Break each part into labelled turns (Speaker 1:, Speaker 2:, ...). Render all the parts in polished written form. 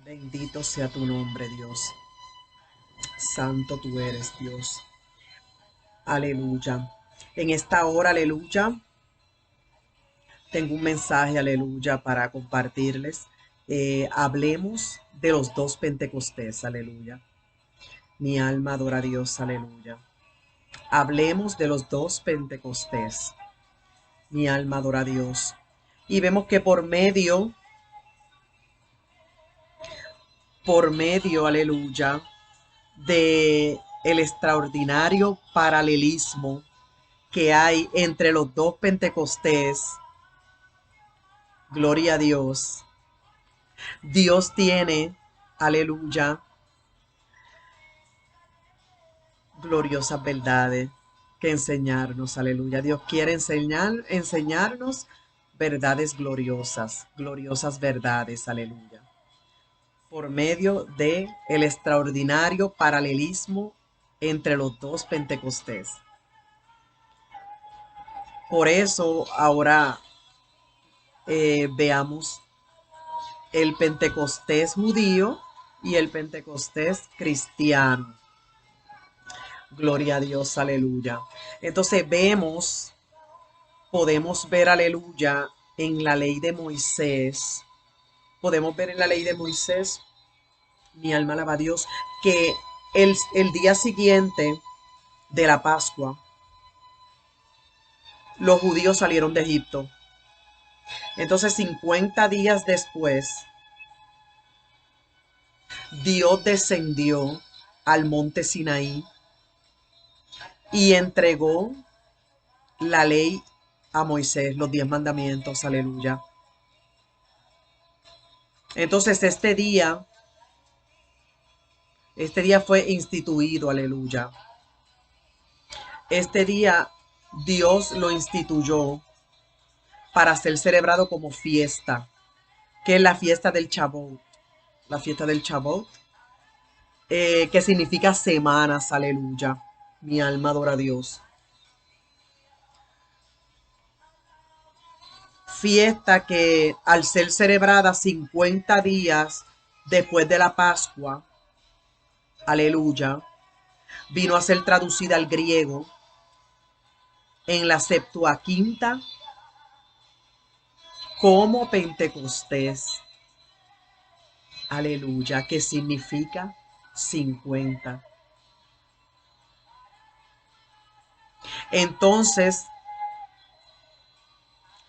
Speaker 1: Bendito sea tu nombre, Dios. Santo tú eres, Dios. Aleluya. En esta hora, aleluya, tengo un mensaje, aleluya, para compartirles. Hablemos de los dos Pentecostés, aleluya. Mi alma adora a Dios, aleluya. Hablemos de los dos Pentecostés. Mi alma adora a Dios. Y vemos que por medio, aleluya, de el extraordinario paralelismo que hay entre los dos Pentecostés, gloria a Dios. Dios tiene, aleluya, gloriosas verdades que enseñarnos, aleluya. Dios quiere enseñarnos verdades gloriosas, gloriosas verdades, aleluya. Por medio de el extraordinario paralelismo entre los dos Pentecostés. Por eso ahora veamos el Pentecostés judío y el Pentecostés cristiano. Gloria a Dios, aleluya. Entonces podemos ver, aleluya, en la ley de Moisés. Podemos ver en la ley de Moisés, mi alma alaba a Dios, que el día siguiente de la Pascua, los judíos salieron de Egipto. Entonces, 50 días después, Dios descendió al monte Sinaí y entregó la ley a Moisés, los 10 mandamientos, aleluya. Entonces, este día fue instituido, aleluya. Este día Dios lo instituyó para ser celebrado como fiesta, que es la fiesta del Chabot. La fiesta del Chabot, que significa semanas, aleluya. Mi alma adora a Dios. Fiesta que al ser celebrada 50 días después de la Pascua, aleluya, vino a ser traducida al griego en la Septuaginta como Pentecostés, aleluya, que significa 50. Entonces,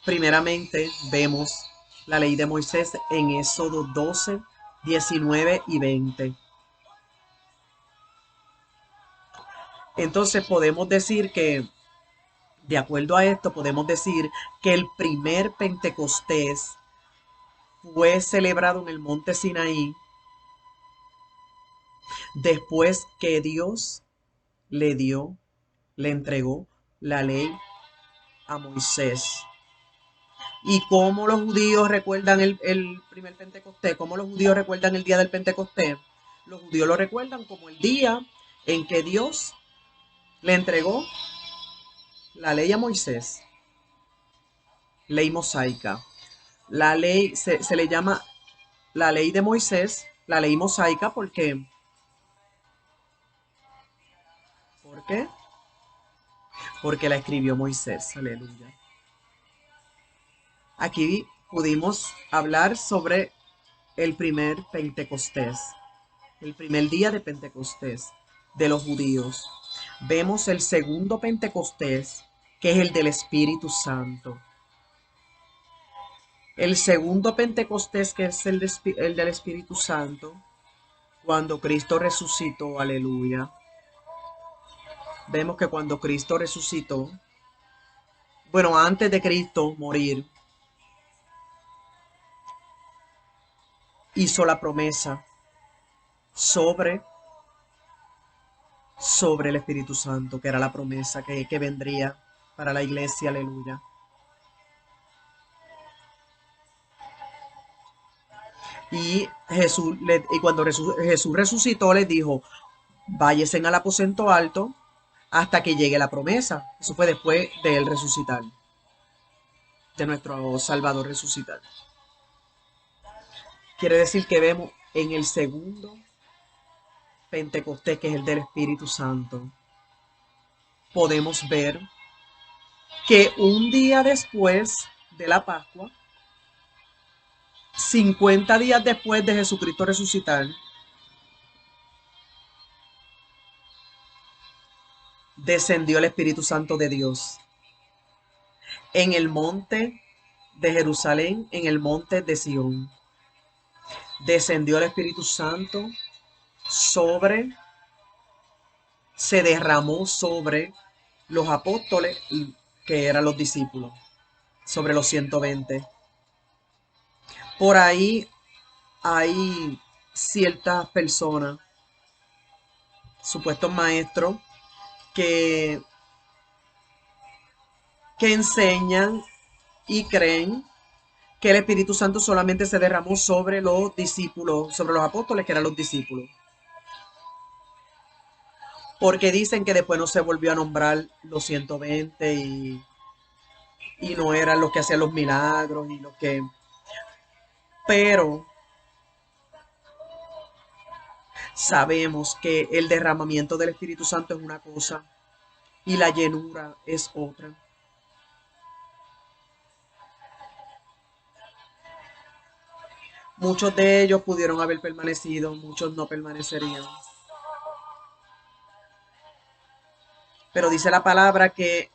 Speaker 1: primeramente vemos la ley de Moisés en Éxodo 12, 19 y 20. Entonces podemos decir que, de acuerdo a esto, podemos decir que el primer Pentecostés fue celebrado en el monte Sinaí después que Dios le entregó la ley a Moisés. ¿Y cómo los judíos recuerdan el primer Pentecostés? ¿Cómo los judíos recuerdan el día del Pentecostés? Los judíos lo recuerdan como el día en que Dios le entregó la ley a Moisés, ley mosaica. La ley se le llama la ley de Moisés, la ley mosaica, ¿por qué? Porque la escribió Moisés, aleluya. Aquí pudimos hablar sobre el primer Pentecostés, el primer día de Pentecostés de los judíos. Vemos el segundo Pentecostés, que es el del Espíritu Santo. El segundo Pentecostés, que es el del Espíritu Santo, cuando Cristo resucitó, aleluya. Vemos que cuando Cristo resucitó, bueno, antes de Cristo morir, hizo la promesa sobre, sobre el Espíritu Santo, que era la promesa que vendría para la iglesia, aleluya. Y cuando Jesús resucitó, les dijo, váyesen al aposento alto hasta que llegue la promesa. Eso fue después de él resucitar, de nuestro Salvador resucitar. Quiere decir que vemos en el segundo Pentecostés, que es el del Espíritu Santo, podemos ver que un día después de la Pascua, 50 días después de Jesucristo resucitar, descendió el Espíritu Santo de Dios en el monte de Jerusalén, en el monte de Sión. Descendió el Espíritu Santo se derramó sobre los apóstoles, que eran los discípulos, sobre los 120. Por ahí hay ciertas personas, supuestos maestros, que, que enseñan y creen que el Espíritu Santo solamente se derramó sobre los discípulos, sobre los apóstoles, que eran los discípulos. Porque dicen que después no se volvió a nombrar los 120 y no eran los que hacían los milagros y los que... Pero sabemos que el derramamiento del Espíritu Santo es una cosa y la llenura es otra. Muchos de ellos pudieron haber permanecido, muchos no permanecerían. Pero dice la palabra que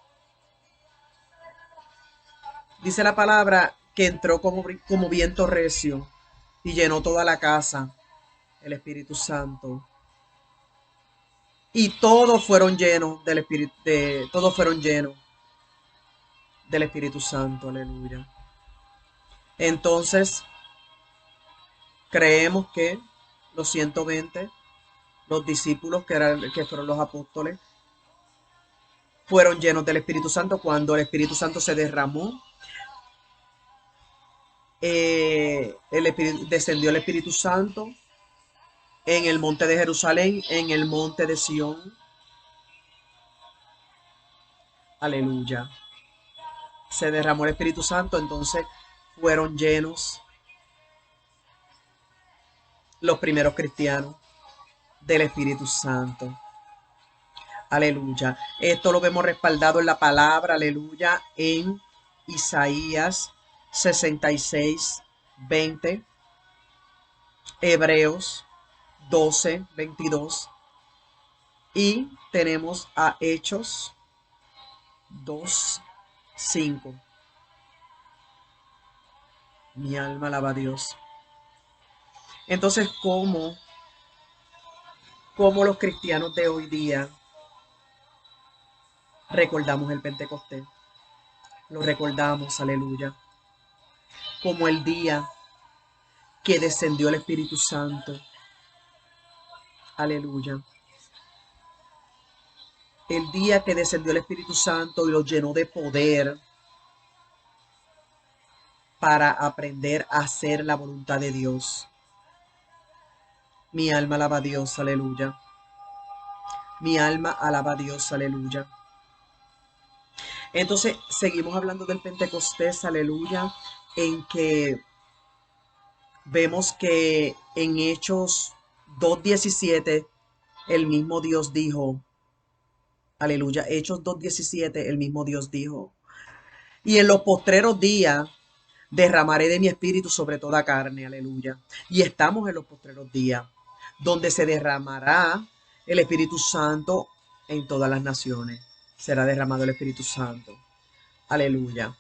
Speaker 1: entró como viento recio y llenó toda la casa, el Espíritu Santo. Y todos fueron llenos del Espíritu, todos fueron llenos del Espíritu Santo, aleluya. Entonces, creemos que los 120, los discípulos que fueron los apóstoles, fueron llenos del Espíritu Santo cuando el Espíritu Santo se derramó. Descendió el Espíritu Santo en el monte de Jerusalén, en el monte de Sión. Aleluya. Se derramó el Espíritu Santo, entonces fueron llenos los primeros cristianos del Espíritu Santo. Aleluya. Esto lo vemos respaldado en la palabra, aleluya, en Isaías 66, 20, Hebreos 12, 22. Y tenemos a Hechos 2, 5. Mi alma alaba a Dios. Entonces, ¿cómo los cristianos de hoy día recordamos el Pentecostés? Lo recordamos, aleluya, como el día que descendió el Espíritu Santo. Aleluya. El día que descendió el Espíritu Santo y lo llenó de poder para aprender a hacer la voluntad de Dios. Mi alma alaba a Dios, aleluya. Mi alma alaba a Dios, aleluya. Entonces, seguimos hablando del Pentecostés, aleluya, en que vemos que en Hechos 2:17 el mismo Dios dijo, aleluya, Hechos 2:17 el mismo Dios dijo, y en los postreros días derramaré de mi espíritu sobre toda carne, aleluya. Y estamos en los postreros días, donde se derramará el Espíritu Santo en todas las naciones. Será derramado el Espíritu Santo. Aleluya.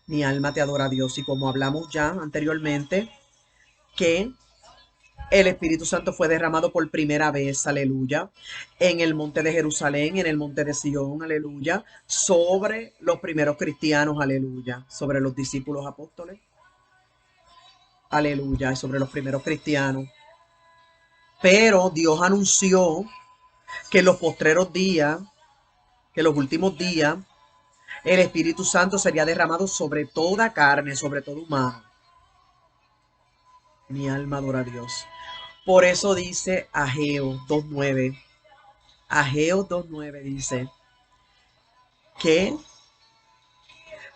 Speaker 1: Mi alma te adora a Dios. Y como hablamos ya anteriormente, que el Espíritu Santo fue derramado por primera vez, aleluya, en el monte de Jerusalén, en el monte de Sion, aleluya, sobre los primeros cristianos, aleluya, sobre los discípulos apóstoles, aleluya, y sobre los primeros cristianos. Pero Dios anunció que en los postreros días, que en los últimos días, el Espíritu Santo sería derramado sobre toda carne, sobre todo humano. Mi alma adora a Dios. Por eso dice Ageo 2:9. Ageo 2:9 dice que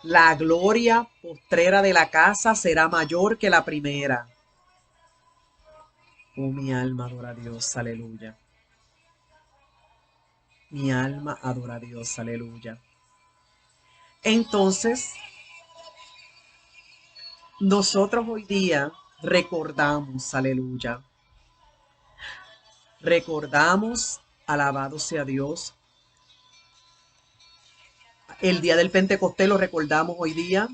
Speaker 1: la gloria postrera de la casa será mayor que la primera. Oh, mi alma adora a Dios, aleluya. Mi alma adora a Dios, aleluya. Entonces, nosotros hoy día recordamos, aleluya. Recordamos, alabado sea Dios. El día del Pentecostés lo recordamos hoy día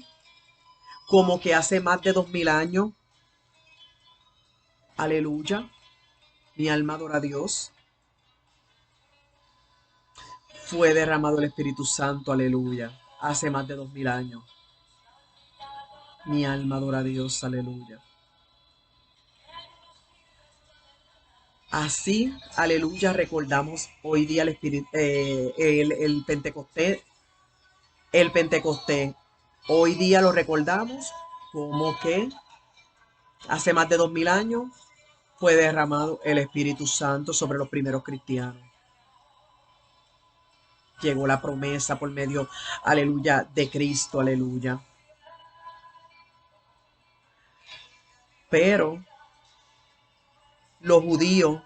Speaker 1: como que hace más de 2000 años. Aleluya. Mi alma adora a Dios. Fue derramado el Espíritu Santo, aleluya. Hace más de 2000 años. Mi alma adora a Dios, aleluya. Así, aleluya, recordamos hoy día el, el Pentecostés. El Pentecostés. Hoy día lo recordamos como que hace más de 2000 años fue derramado el Espíritu Santo sobre los primeros cristianos. Llegó la promesa por medio, aleluya, de Cristo, aleluya. Pero los judíos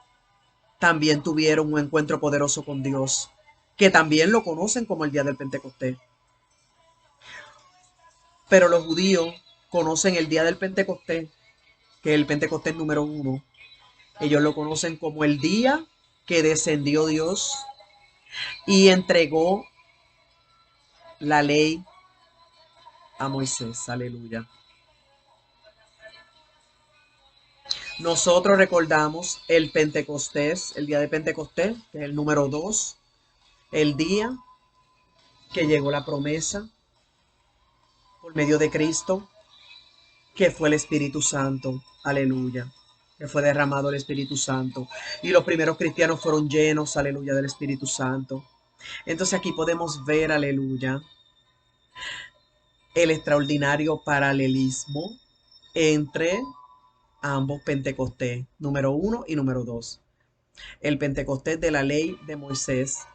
Speaker 1: también tuvieron un encuentro poderoso con Dios, que también lo conocen como el día del Pentecostés. Pero los judíos conocen el día del Pentecostés, que es el Pentecostés número 1. Ellos lo conocen como el día que descendió Dios y entregó la ley a Moisés. Aleluya. Nosotros recordamos el Pentecostés, el día de Pentecostés, que es el número 2, el día que llegó la promesa por medio de Cristo, que fue el Espíritu Santo. Aleluya. Que fue derramado el Espíritu Santo. Y los primeros cristianos fueron llenos, aleluya, del Espíritu Santo. Entonces aquí podemos ver, aleluya, el extraordinario paralelismo entre ambos Pentecostés, número 1 y número 2. El Pentecostés de la ley de Moisés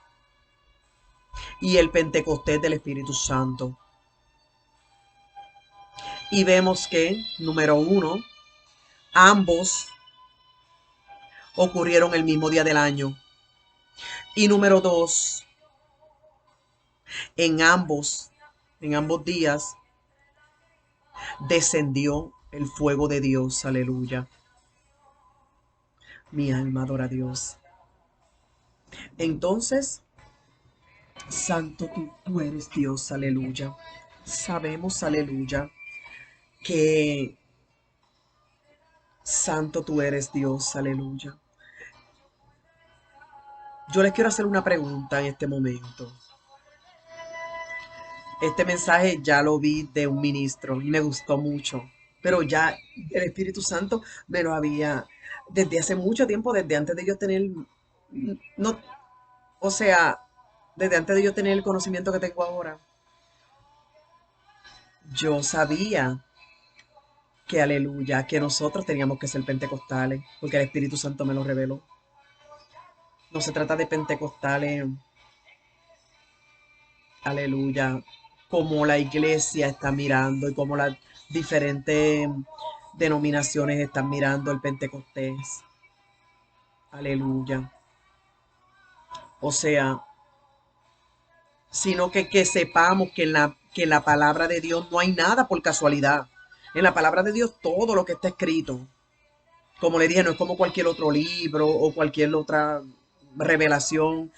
Speaker 1: y el Pentecostés del Espíritu Santo. Y vemos que, número 1, ambos ocurrieron el mismo día del año. Y número 2, en ambos días descendió el fuego de Dios. Aleluya. Mi alma adora a Dios. Entonces, santo tú eres Dios. Aleluya. Sabemos, aleluya, que santo tú eres Dios. Aleluya. Yo les quiero hacer una pregunta en este momento. Este mensaje ya lo vi de un ministro y me gustó mucho, pero ya el Espíritu Santo me lo había, desde hace mucho tiempo, desde antes de yo tener, no, o sea, desde antes de yo tener el conocimiento que tengo ahora, yo sabía que, aleluya, que nosotros teníamos que ser pentecostales, porque el Espíritu Santo me lo reveló. No se trata de pentecostales, aleluya, como la iglesia está mirando y como las diferentes denominaciones están mirando el Pentecostés. Aleluya. O sea, sino que sepamos que en la palabra de Dios no hay nada por casualidad. En la palabra de Dios todo lo que está escrito, como le dije, no es como cualquier otro libro o cualquier otra revelación.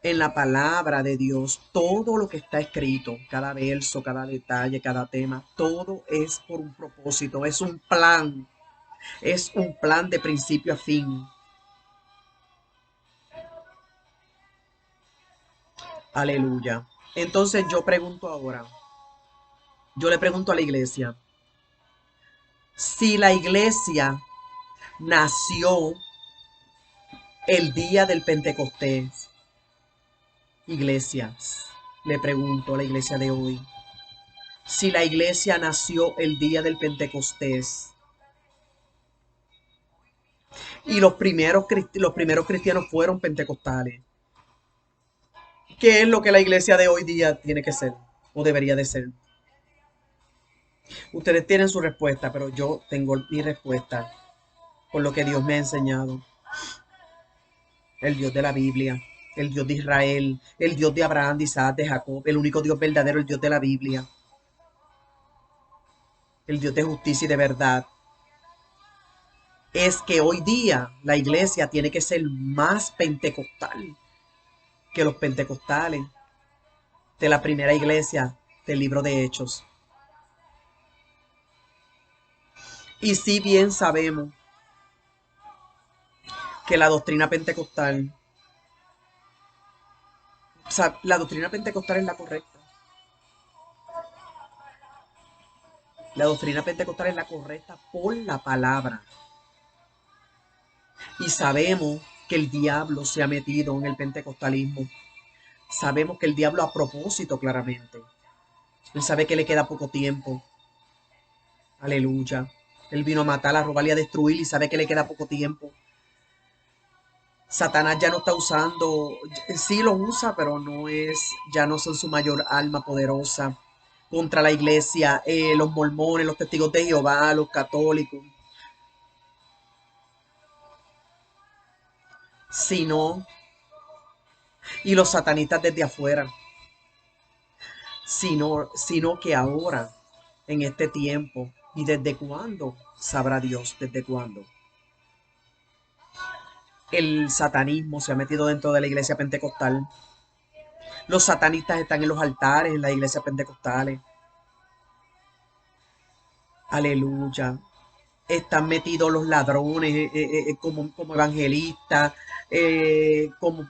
Speaker 1: En la palabra de Dios, todo lo que está escrito, cada verso, cada detalle, cada tema, todo es por un propósito, es un plan de principio a fin. Aleluya. Entonces yo pregunto ahora, yo le pregunto a la iglesia, si la iglesia nació el día del Pentecostés, iglesias, le pregunto a la iglesia de hoy, si la iglesia nació el día del Pentecostés, y los primeros cristianos fueron pentecostales. ¿Qué es lo que la iglesia de hoy día tiene que ser o debería de ser? Ustedes tienen su respuesta, pero yo tengo mi respuesta. por lo que Dios me ha enseñado. El Dios de la Biblia, el Dios de Israel, el Dios de Abraham, de Isaac, de Jacob, el único Dios verdadero, el Dios de la Biblia, el Dios de justicia y de verdad. Es que hoy día la iglesia tiene que ser más pentecostal que los pentecostales de la primera iglesia del libro de Hechos. Y si bien sabemos que la doctrina pentecostal, o sea, la doctrina pentecostal es la correcta. La doctrina pentecostal es la correcta por la palabra. Y sabemos que el diablo se ha metido en el pentecostalismo. Sabemos que el diablo a propósito claramente. Él sabe que le queda poco tiempo. Aleluya. Él vino a matar, a robar y a destruir y sabe que le queda poco tiempo. Satanás ya no está usando, sí lo usa, pero no es, ya no son su mayor arma poderosa contra la iglesia, los mormones, los testigos de Jehová, los católicos, sino, y los satanistas desde afuera, sino que ahora, en este tiempo, y desde cuándo, sabrá Dios, desde cuándo. El satanismo se ha metido dentro de la iglesia pentecostal. Los satanistas están en los altares, en las iglesias pentecostales. Aleluya. Están metidos los ladrones como evangelistas, como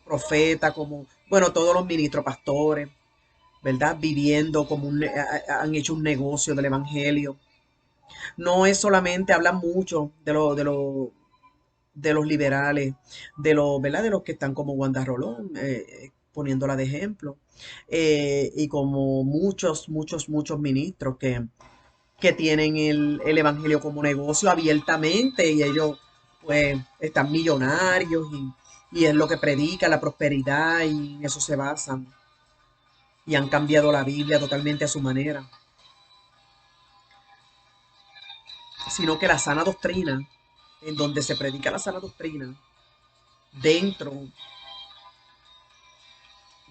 Speaker 1: profetas, como, bueno, todos los ministros, pastores, ¿verdad? Viviendo como han hecho un negocio del evangelio. No es solamente, hablan mucho de los liberales, ¿verdad? De los que están como Wanda Rolón, poniéndola de ejemplo, y como muchos ministros que tienen el evangelio como negocio abiertamente y ellos pues están millonarios y es lo que predica, la prosperidad y en eso se basan y han cambiado la Biblia totalmente a su manera, sino que la sana doctrina, en donde se predica la sana doctrina, dentro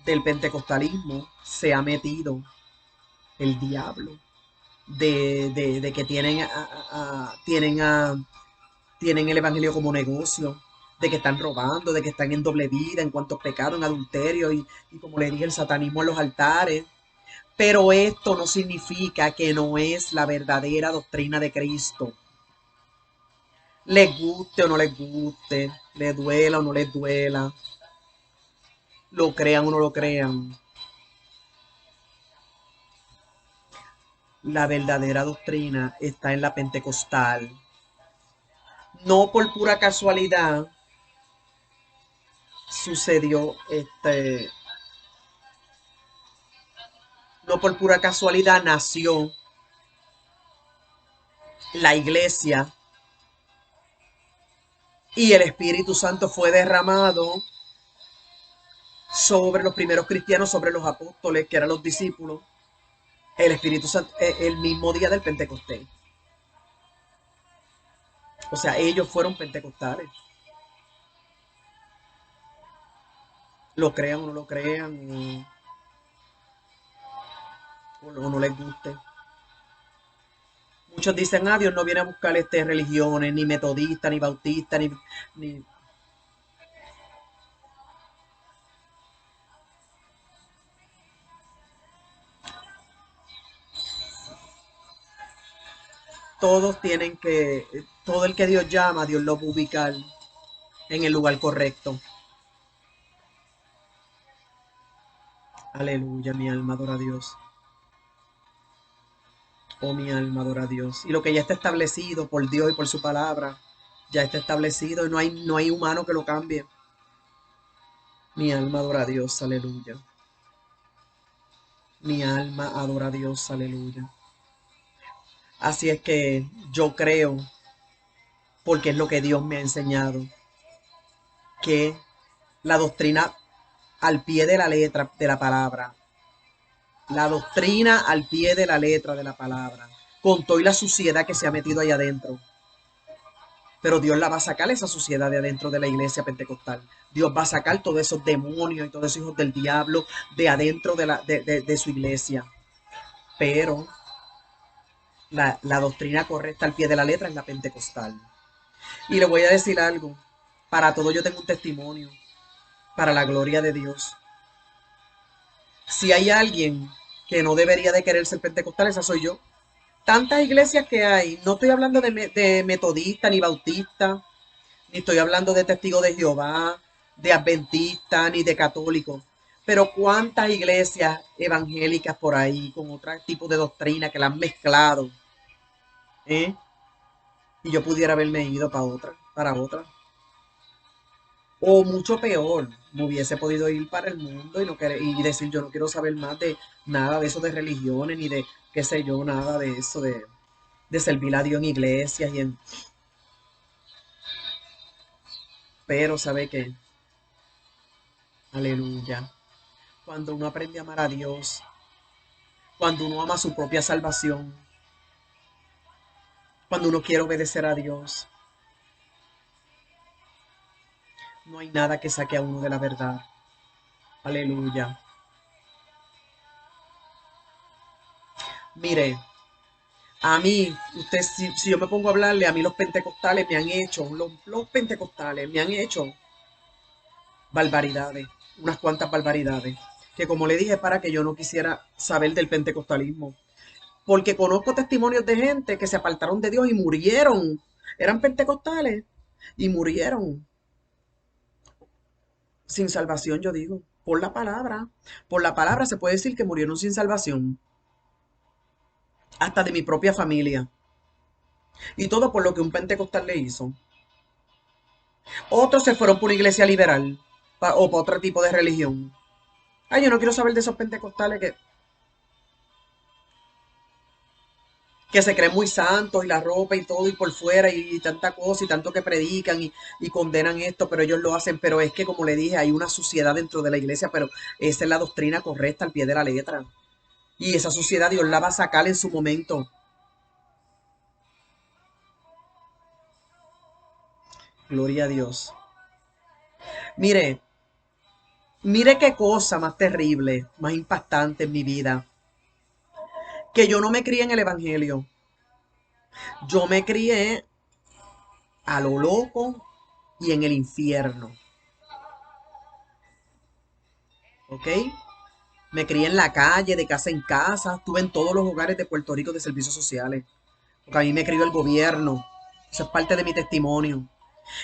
Speaker 1: del pentecostalismo se ha metido el diablo de que tienen el evangelio como negocio, de que están robando, de que están en doble vida, en cuanto a pecado, en adulterio y como le dije, el satanismo en los altares. Pero esto no significa que no es la verdadera doctrina de Cristo. Les guste o no les guste, les duela o no les duela, lo crean o no lo crean. La verdadera doctrina está en la pentecostal. No por pura casualidad sucedió no por pura casualidad nació la iglesia y el Espíritu Santo fue derramado sobre los primeros cristianos, sobre los apóstoles, que eran los discípulos, el Espíritu Santo, el mismo día del Pentecostés. O sea, ellos fueron pentecostales. Lo crean o no lo crean, o no les guste. Muchos dicen, ah, Dios no viene a buscar religiones, ni metodistas, ni bautistas, ni... Todos tienen que, todo el que Dios llama, Dios lo va a ubicar en el lugar correcto. Aleluya, mi alma adora a Dios. Oh, mi alma adora a Dios. Y lo que ya está establecido por Dios y por su palabra, ya está establecido y no hay humano que lo cambie. Mi alma adora a Dios, aleluya. Mi alma adora a Dios, aleluya. Así es que yo creo, porque es lo que Dios me ha enseñado, que la doctrina al pie de la letra de la palabra, la doctrina al pie de la letra de la palabra, con toda la suciedad que se ha metido allá adentro, Pero Dios la va a sacar esa suciedad de adentro de la iglesia pentecostal. Dios va a sacar todos esos demonios y todos esos hijos del diablo de adentro de su iglesia. Pero la doctrina correcta al pie de la letra es la pentecostal. Y le voy a decir algo. Para todo yo tengo un testimonio. Para la gloria de Dios. Si hay alguien que no debería de querer ser pentecostal, esa soy yo. Tantas iglesias que hay, no estoy hablando de metodista ni bautista, ni estoy hablando de testigos de Jehová, de adventista, ni de católicos. Pero cuántas iglesias evangélicas por ahí, con otro tipo de doctrina que la han mezclado, ¿eh? Y yo pudiera haberme ido para otra. O mucho peor, me hubiese podido ir para el mundo y decir yo no quiero saber más de nada de eso de religiones, ni de qué sé yo, nada de eso de servir a Dios en iglesias Pero, ¿sabe qué? Aleluya. Cuando uno aprende a amar a Dios, cuando uno ama su propia salvación, cuando uno quiere obedecer a Dios, no hay nada que saque a uno de la verdad. Aleluya. Mire, a mí, si yo me pongo a hablarle, a mí los pentecostales me han hecho, los pentecostales me han hecho barbaridades, unas cuantas barbaridades, que como le dije, para que yo no quisiera saber del pentecostalismo, porque conozco testimonios de gente que se apartaron de Dios y murieron, eran pentecostales y murieron sin salvación, yo digo, por la palabra se puede decir que murieron sin salvación, hasta de mi propia familia, y todo por lo que un pentecostal le hizo. Otros se fueron por una iglesia liberal o para otro tipo de religión. Ay, yo no quiero saber de esos pentecostales que se creen muy santos y la ropa y todo y por fuera y tanta cosa y tanto que predican y condenan esto, pero ellos lo hacen. Pero es que, como le dije, hay una suciedad dentro de la iglesia, pero esa es la doctrina correcta al pie de la letra. Y esa suciedad Dios la va a sacar en su momento. Gloria a Dios. Mire, mire qué cosa más terrible, más impactante en mi vida. Que yo no me crié en el Evangelio. Yo me crié a lo loco y en el infierno. ¿Ok? Me crié en la calle, de casa en casa. Estuve en todos los hogares de Puerto Rico de servicios sociales. Porque a mí me crió el gobierno. Eso es parte de mi testimonio.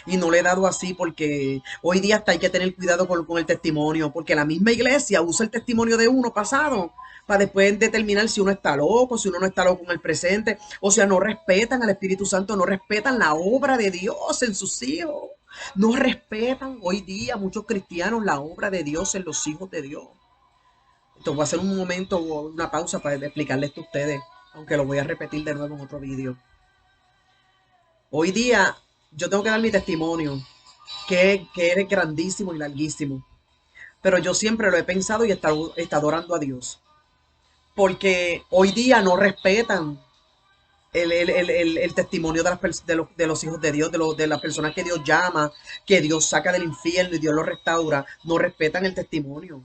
Speaker 1: Y no le he dado así porque hoy día hasta hay que tener cuidado con el testimonio. Porque la misma iglesia usa el testimonio de uno pasado para después determinar si uno está loco, si uno no está loco en el presente. O sea, no respetan al Espíritu Santo, no respetan la obra de Dios en sus hijos. No respetan hoy día muchos cristianos la obra de Dios en los hijos de Dios. Esto voy a hacer un momento, una pausa para explicarles esto a ustedes, aunque lo voy a repetir de nuevo en otro vídeo. Hoy día yo tengo que dar mi testimonio, que es grandísimo y larguísimo, pero yo siempre lo he pensado y he estado orando a Dios, porque hoy día no respetan el testimonio de los hijos de Dios, de las personas que Dios llama, que Dios saca del infierno y Dios los restaura, no respetan el testimonio.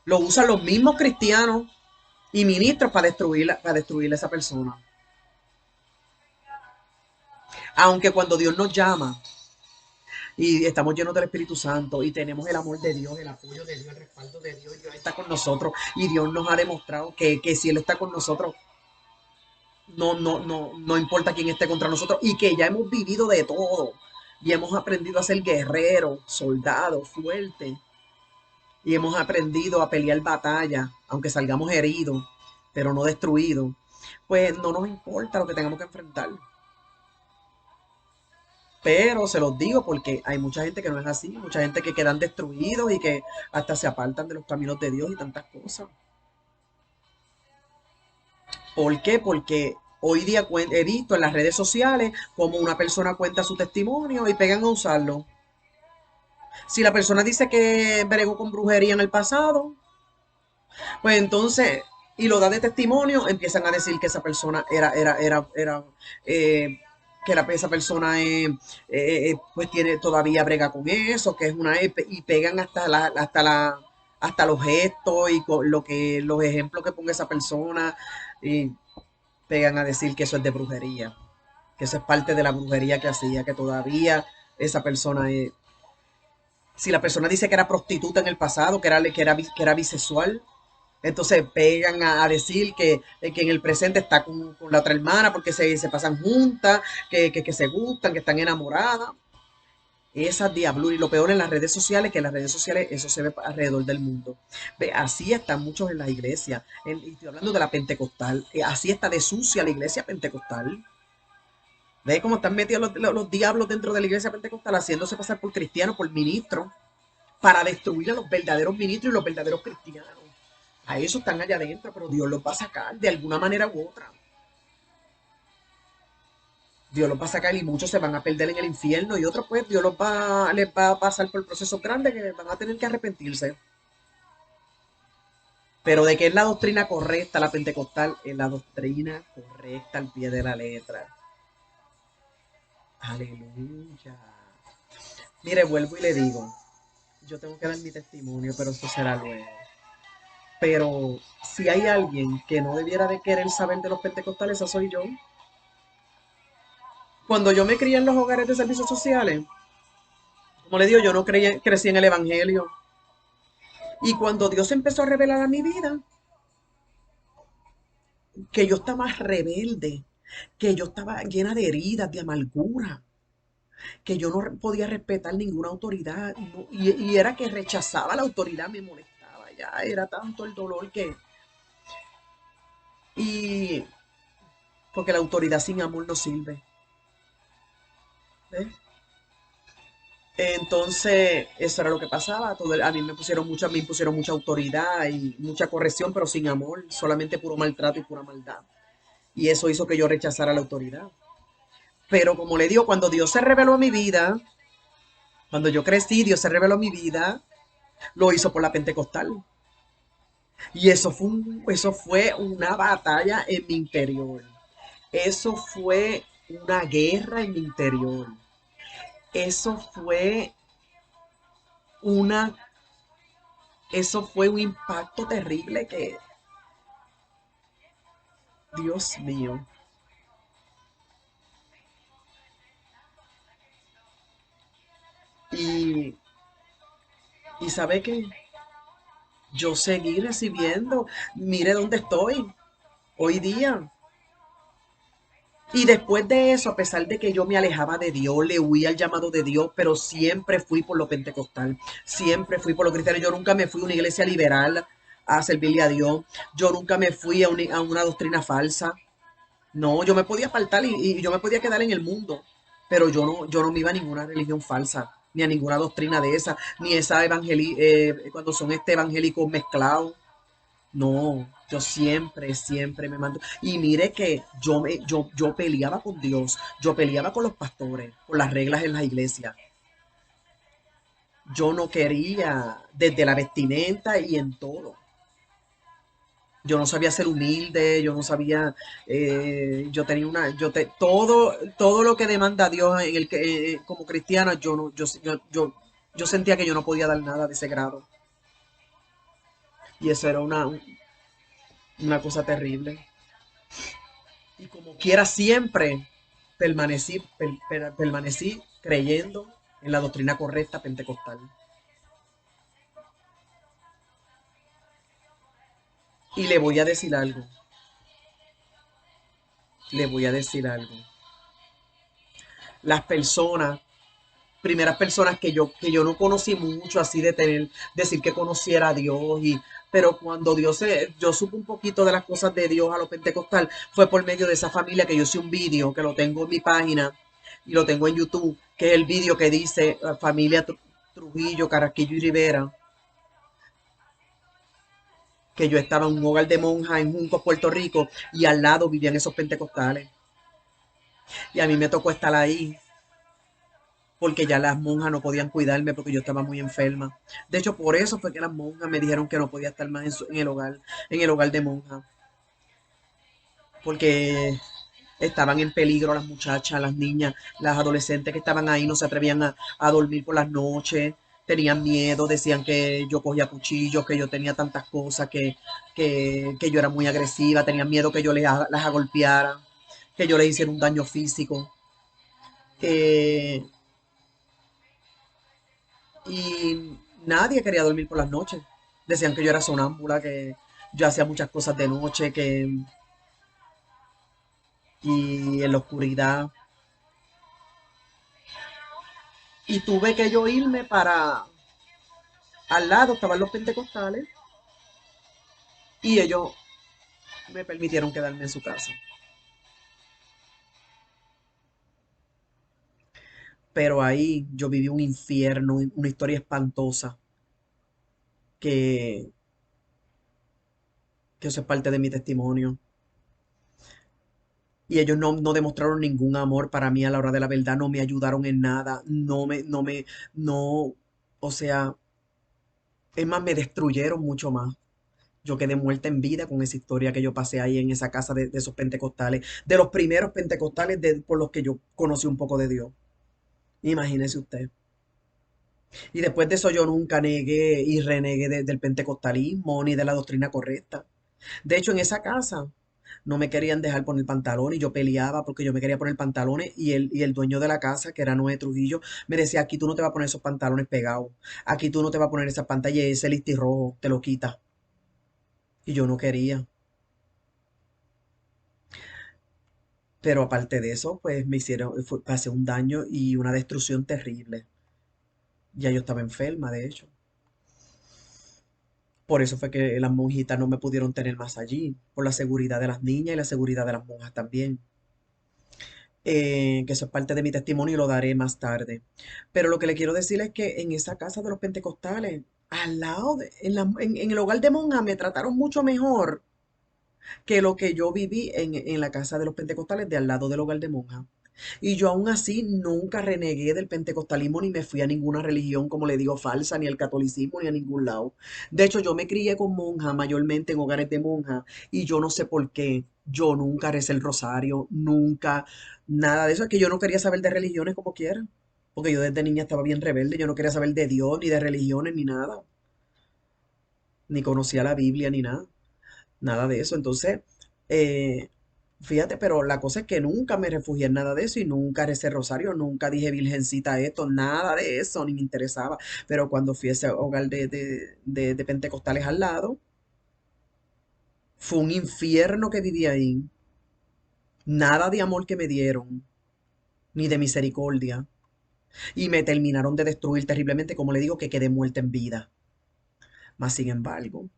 Speaker 1: Lo usan los mismos cristianos y ministros para destruir a esa persona. Aunque cuando Dios nos llama y estamos llenos del Espíritu Santo y tenemos el amor de Dios, el apoyo de Dios, el respaldo de Dios, Dios está con nosotros y Dios nos ha demostrado que si Él está con nosotros, no importa quién esté contra nosotros y que ya hemos vivido de todo y hemos aprendido a ser guerreros, soldados, fuertes y hemos aprendido a pelear batalla, aunque salgamos heridos, pero no destruidos, pues no nos importa lo que tengamos que enfrentar. Pero se los digo porque hay mucha gente que no es así, mucha gente que quedan destruidos y que hasta se apartan de los caminos de Dios y tantas cosas. ¿Por qué? Porque hoy día he visto en las redes sociales cómo una persona cuenta su testimonio y pegan a usarlo. Si la persona dice que bregó con brujería en el pasado, pues entonces, y lo da de testimonio, empiezan a decir que esa persona era eh, esa persona pues tiene todavía brega con eso, que es una y pegan hasta los gestos y con los ejemplos que ponga esa persona y pegan a decir que eso es de brujería, que eso es parte de la brujería que hacía, que todavía esa persona si la persona dice que era prostituta en el pasado, que era bisexual, entonces pegan a decir que en el presente está con la otra hermana porque se pasan juntas, que se gustan, que están enamoradas. Esas diabluras. Y lo peor en las redes sociales, que en las redes sociales eso se ve alrededor del mundo. Ve, así están muchos en las iglesias. Y estoy hablando de la pentecostal. Así está de sucia la iglesia pentecostal. Ve cómo están metidos los diablos dentro de la iglesia pentecostal, haciéndose pasar por cristianos, por ministros, para destruir a los verdaderos ministros y los verdaderos cristianos. A eso están allá adentro, pero Dios los va a sacar de alguna manera u otra. Dios los va a sacar y muchos se van a perder en el infierno y otros pues Dios les va a pasar por procesos grandes que van a tener que arrepentirse. Pero de que es la doctrina correcta, la pentecostal, es la doctrina correcta al pie de la letra. Aleluya. Mire, vuelvo y le digo, yo tengo que dar mi testimonio, pero eso será luego. Pero si hay alguien que no debiera de querer saber de los pentecostales, esa soy yo. Cuando yo me crié en los hogares de servicios sociales, como le digo, yo no crecí en el evangelio. Y cuando Dios empezó a revelar a mi vida, que yo estaba rebelde, que yo estaba llena de heridas, de amargura, que yo no podía respetar ninguna autoridad, y era que rechazaba la autoridad, me molestaba, ya era tanto el dolor y porque la autoridad sin amor no sirve, ¿ves? Entonces, eso era lo que pasaba. A mí me impusieron mucha autoridad y mucha corrección, pero sin amor, solamente puro maltrato y pura maldad. Y eso hizo que yo rechazara la autoridad. Pero como le digo, cuando Dios se reveló a mi vida, cuando yo crecí, Dios se reveló a mi vida, lo hizo por la Pentecostal. Y eso fue una batalla en mi interior. Eso fue una guerra en mi interior. Eso fue una, eso fue un impacto terrible que, Dios mío. Y, y sabe que yo seguí recibiendo, mire dónde estoy hoy día. Y después de eso, a pesar de que yo me alejaba de Dios, le huía al llamado de Dios, pero siempre fui por lo pentecostal, siempre fui por lo cristiano. Yo nunca me fui a una iglesia liberal a servirle a Dios. Yo nunca me fui a una doctrina falsa. No, yo me podía apartar y yo me podía quedar en el mundo, pero yo no me iba a ninguna religión falsa, ni a ninguna doctrina de esa, ni esa cuando son evangélicos mezclados. No, yo siempre me mando. Y mire que yo peleaba con Dios, yo peleaba con los pastores, por las reglas en las iglesias. Yo no quería, desde la vestimenta y en todo. Yo no sabía ser humilde, yo no sabía, yo tenía todo lo que demanda Dios en como cristiana, yo no, yo sentía que yo no podía dar nada de ese grado. Y eso era una cosa terrible. Y como quiera siempre permanecí creyendo en la doctrina correcta pentecostal. Y le voy a decir algo, le voy a decir algo. Las personas, primeras personas que yo no conocí mucho, así decir que conociera a Dios, pero cuando yo supe un poquito de las cosas de Dios a lo pentecostal, fue por medio de esa familia que yo hice un vídeo, que lo tengo en mi página y lo tengo en YouTube, que es el vídeo que dice familia Trujillo, Carrasquillo y Rivera, que yo estaba en un hogar de monjas en Juncos, Puerto Rico, y al lado vivían esos pentecostales. Y a mí me tocó estar ahí porque ya las monjas no podían cuidarme porque yo estaba muy enferma. De hecho, por eso fue que las monjas me dijeron que no podía estar más en el hogar de monjas, porque estaban en peligro las muchachas, las niñas, las adolescentes que estaban ahí no se atrevían a dormir por las noches, tenían miedo, decían que yo cogía cuchillos, que yo tenía tantas cosas, que yo era muy agresiva, tenían miedo que yo las agolpeara, que yo les hiciera un daño físico. eh, y nadie quería dormir por las noches. Decían que yo era sonámbula, que yo hacía muchas cosas de noche, y en la oscuridad. Y tuve que yo irme para al lado, estaban los pentecostales, y ellos me permitieron quedarme en su casa. Pero ahí yo viví un infierno, una historia espantosa, que, que eso es parte de mi testimonio. Y ellos no demostraron ningún amor para mí a la hora de la verdad, no me ayudaron en nada, no, o sea, es más, me destruyeron mucho más. Yo quedé muerta en vida con esa historia que yo pasé ahí en esa casa de esos pentecostales, de los primeros pentecostales por los que yo conocí un poco de Dios. Imagínese usted. Y después de eso yo nunca negué y renegué del pentecostalismo ni de la doctrina correcta. De hecho, en esa casa no me querían dejar poner pantalones y yo peleaba porque yo me quería poner pantalones y el dueño de la casa, que era Noé Trujillo, me decía, aquí tú no te vas a poner esos pantalones pegados, aquí tú no te vas a poner esa pantalla y ese rojo, te lo quita. Y yo no quería. Pero aparte de eso, pues pasé un daño y una destrucción terrible. Ya yo estaba enferma, de hecho. Por eso fue que las monjitas no me pudieron tener más allí, por la seguridad de las niñas y la seguridad de las monjas también. Que eso es parte de mi testimonio y lo daré más tarde. Pero lo que le quiero decir es que en esa casa de los pentecostales, al lado, en el hogar de monjas, me trataron mucho mejor que lo que yo viví en la casa de los pentecostales de al lado del hogar de monjas. Y yo aún así nunca renegué del pentecostalismo ni me fui a ninguna religión, como le digo, falsa, ni al catolicismo, ni a ningún lado. De hecho, yo me crié con monjas, mayormente en hogares de monjas, y yo no sé por qué. Yo nunca recé el rosario, nunca, nada de eso. Es que yo no quería saber de religiones como quiera. Porque yo desde niña estaba bien rebelde, yo no quería saber de Dios, ni de religiones, ni nada. Ni conocía la Biblia, ni nada. Nada de eso. Entonces, eh, fíjate, pero la cosa es que nunca me refugié en nada de eso y nunca recé rosario, nunca dije virgencita esto, nada de eso, ni me interesaba. Pero cuando fui a ese hogar de pentecostales al lado, fue un infierno que viví ahí. Nada de amor que me dieron, ni de misericordia. Y me terminaron de destruir terriblemente, como le digo, que quedé muerta en vida. Mas, sin embargo,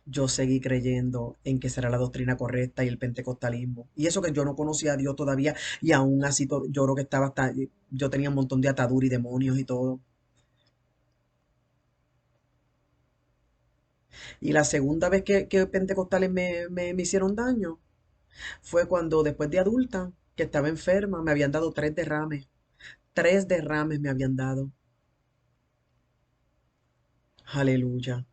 Speaker 1: yo seguí creyendo en que será la doctrina correcta y el pentecostalismo. Y eso que yo no conocía a Dios todavía y aún así yo creo que estaba hasta, yo tenía un montón de ataduras y demonios y todo. Y la segunda vez que pentecostales me hicieron daño fue cuando después de adulta, que estaba enferma, me habían dado 3 derrames. 3 derrames me habían dado. Aleluya.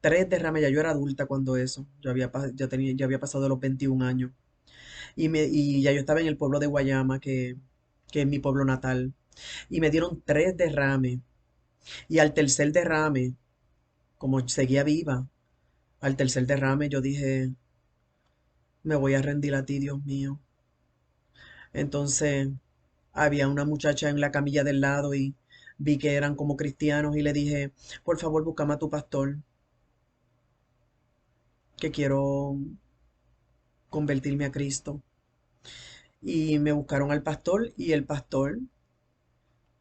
Speaker 1: 3 derrames, ya yo era adulta cuando eso. Ya había pasado los 21 años. Y ya yo estaba en el pueblo de Guayama, que es mi pueblo natal. Y me dieron 3 derrames. Y al tercer derrame, como seguía viva, al tercer derrame yo dije, me voy a rendir a ti, Dios mío. Entonces había una muchacha en la camilla del lado y vi que eran como cristianos y le dije, por favor, búscame a tu pastor, que quiero convertirme a Cristo. Y me buscaron al pastor y el pastor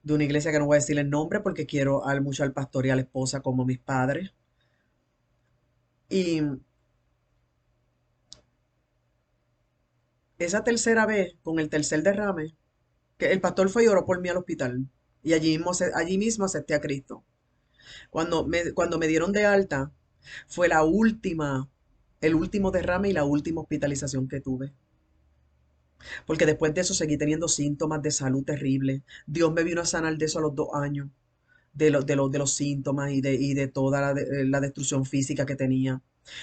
Speaker 1: de una iglesia que no voy a decir el nombre porque quiero al mucho al pastor y a la esposa como mis padres. Y esa tercera vez, con el tercer derrame, que el pastor fue y oró por mí al hospital. Y allí mismo acepté a Cristo. Cuando me dieron de alta, fue el último derrame y la última hospitalización que tuve. Porque después de eso seguí teniendo síntomas de salud terribles. Dios me vino a sanar de eso a los 2 años, de los síntomas y de toda la destrucción física que tenía.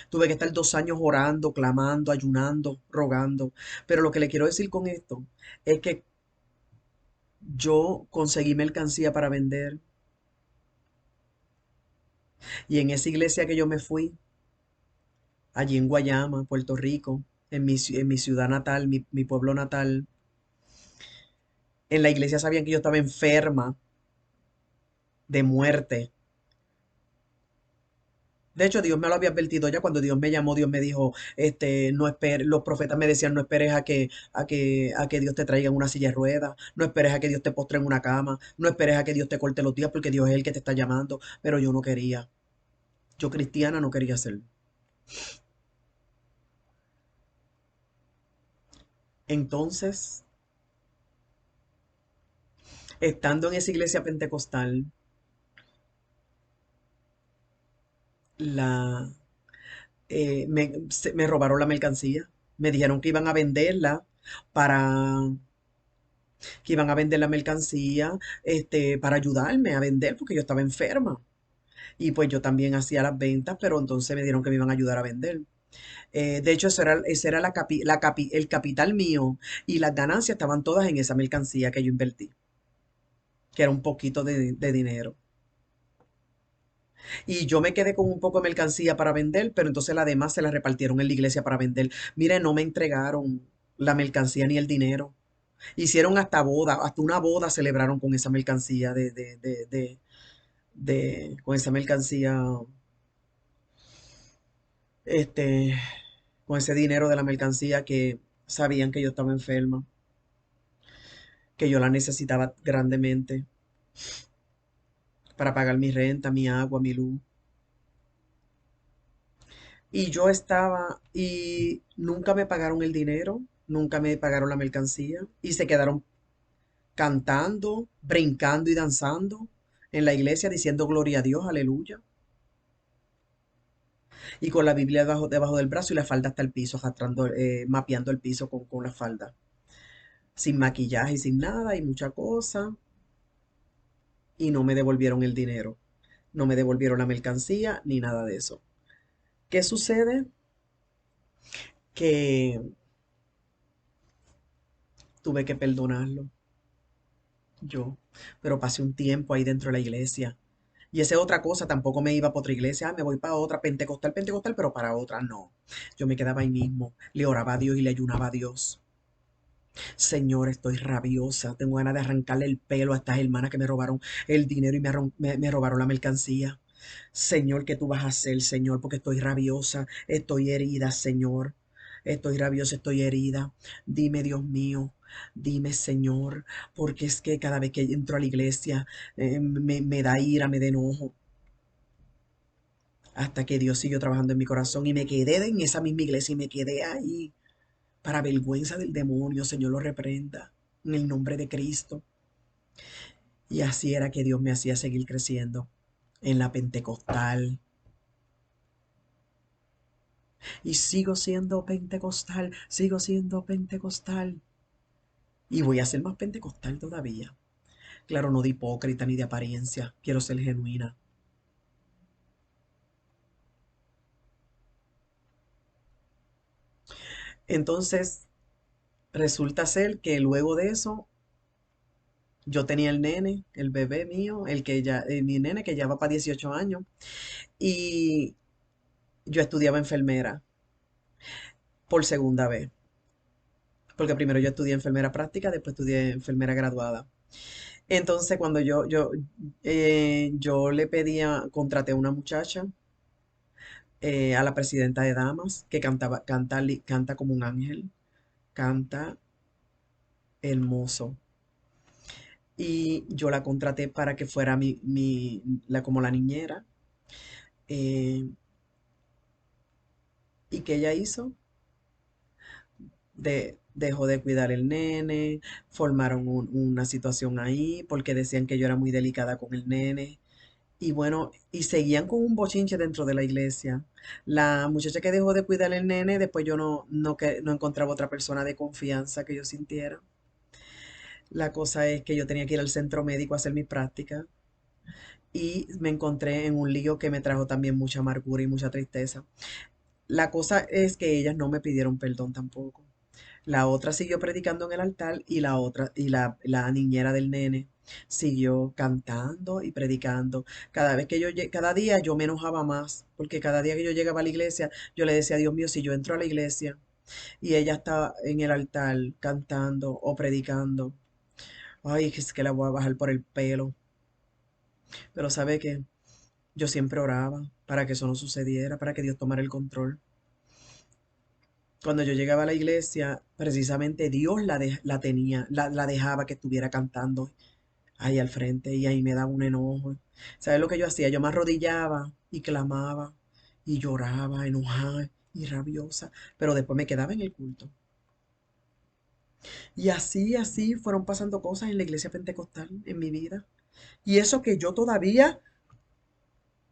Speaker 1: Tuve que estar 2 años orando, clamando, ayunando, rogando. Pero lo que le quiero decir con esto es que yo conseguí mercancía para vender y en esa iglesia que yo me fui, allí en Guayama, Puerto Rico, en mi ciudad natal, mi pueblo natal, en la iglesia sabían que yo estaba enferma de muerte. De hecho, Dios me lo había advertido ya cuando Dios me llamó, Dios me dijo, no esperes, los profetas me decían, no esperes a que Dios te traiga en una silla de ruedas, no esperes a que Dios te postre en una cama, no esperes a que Dios te corte los días porque Dios es el que te está llamando, pero yo no quería, yo cristiana no quería ser. Entonces, estando en esa iglesia pentecostal, la, me robaron la mercancía, me dijeron que iban a venderla para que iban a vender la mercancía, para ayudarme a vender porque yo estaba enferma. Y pues yo también hacía las ventas, pero entonces me dieron que me iban a ayudar a vender. De hecho, ese era el capital mío y las ganancias estaban todas en esa mercancía que yo invertí, que era un poquito de dinero. Y yo me quedé con un poco de mercancía para vender, pero entonces la demás se la repartieron en la iglesia para vender. Mire, no me entregaron la mercancía ni el dinero. Hicieron hasta boda, hasta una boda celebraron con esa mercancía con esa mercancía, este, con ese dinero de la mercancía que sabían que yo estaba enferma, que yo la necesitaba grandemente para pagar mi renta, mi agua, mi luz. Y nunca me pagaron el dinero, nunca me pagaron la mercancía y se quedaron cantando, brincando y danzando en la iglesia diciendo gloria a Dios, aleluya. Y con la Biblia debajo del brazo y la falda hasta el piso, arrastrando, mapeando el piso con la falda. Sin maquillaje y sin nada y mucha cosa. Y no me devolvieron el dinero. No me devolvieron la mercancía ni nada de eso. ¿Qué sucede? Que tuve que perdonarlo yo, pero pasé un tiempo ahí dentro de la iglesia. Y esa es otra cosa, tampoco me iba para otra iglesia, me voy para otra, pentecostal, pentecostal, pero para otra no. Yo me quedaba ahí mismo, le oraba a Dios y le ayunaba a Dios. Señor, estoy rabiosa, tengo ganas de arrancarle el pelo a estas hermanas que me robaron el dinero y me robaron la mercancía. Señor, ¿qué tú vas a hacer, Señor? Porque estoy rabiosa, estoy herida, Señor. Estoy rabiosa, estoy herida. Dime, Dios mío, dime, Señor, porque es que cada vez que entro a la iglesia me da ira, me da enojo. Hasta que Dios siguió trabajando en mi corazón y me quedé en esa misma iglesia y me quedé ahí. Para vergüenza del demonio, Señor lo reprenda. En el nombre de Cristo. Y así era que Dios me hacía seguir creciendo en la pentecostal. Y sigo siendo pentecostal, sigo siendo pentecostal. Y voy a ser más pentecostal todavía. Claro, no de hipócrita ni de apariencia. Quiero ser genuina. Entonces, resulta ser que luego de eso, yo tenía el nene, el bebé mío, mi nene que ya va para 18 años. Y yo estudiaba enfermera por segunda vez. Porque primero yo estudié enfermera práctica, después estudié enfermera graduada. Entonces, cuando yo le pedía, contraté a una muchacha, a la presidenta de damas, que canta como un ángel, canta hermoso. Y yo la contraté para que fuera como la niñera. eh, ¿Y qué ella hizo? Dejó de cuidar el nene, formaron una situación ahí porque decían que yo era muy delicada con el nene. Y bueno, y seguían con un bochinche dentro de la iglesia. La muchacha que dejó de cuidar el nene, después yo no encontraba otra persona de confianza que yo sintiera. La cosa es que yo tenía que ir al centro médico a hacer mi práctica. y me encontré en un lío que me trajo también mucha amargura y mucha tristeza. La cosa es que ellas no me pidieron perdón tampoco. La otra siguió predicando en el altar y la otra, y la niñera del nene siguió cantando y predicando. Cada vez que cada día yo me enojaba más, porque cada día que yo llegaba a la iglesia, yo le decía, Dios mío, si yo entro a la iglesia y ella está en el altar cantando o predicando, ay, es que la voy a bajar por el pelo. Pero sabe que yo siempre oraba para que eso no sucediera, para que Dios tomara el control. Cuando yo llegaba a la iglesia, precisamente Dios la tenía, la dejaba que estuviera cantando ahí al frente y ahí me daba un enojo. ¿Sabes lo que yo hacía? Yo me arrodillaba y clamaba y lloraba, enojada y rabiosa, pero después me quedaba en el culto. Y así fueron pasando cosas en la iglesia pentecostal en mi vida. Y eso que yo todavía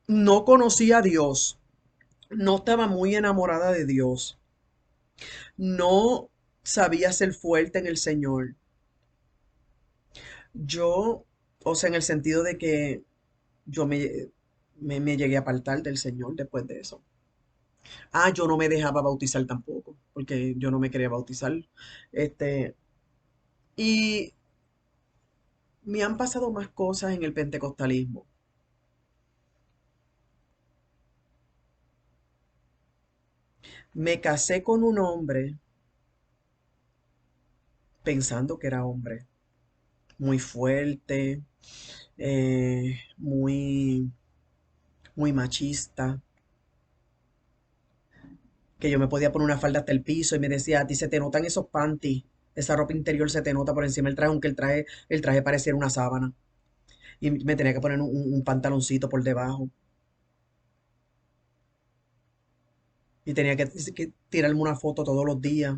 Speaker 1: no conocía a Dios, no estaba muy enamorada de Dios, no sabía ser fuerte en el Señor. Yo, o sea, en el sentido de que yo me llegué a apartar del Señor después de eso. Ah, yo no me dejaba bautizar tampoco, porque yo no me quería bautizar. Este, y me han pasado más cosas en el pentecostalismo. Me casé con un hombre pensando que era hombre, muy fuerte, muy machista, que yo me podía poner una falda hasta el piso y me decía, a ti se te notan esos panties, esa ropa interior se te nota por encima del traje, aunque el traje pareciera una sábana. Y me tenía que poner un pantaloncito por debajo. Y tenía que tirarme una foto todos los días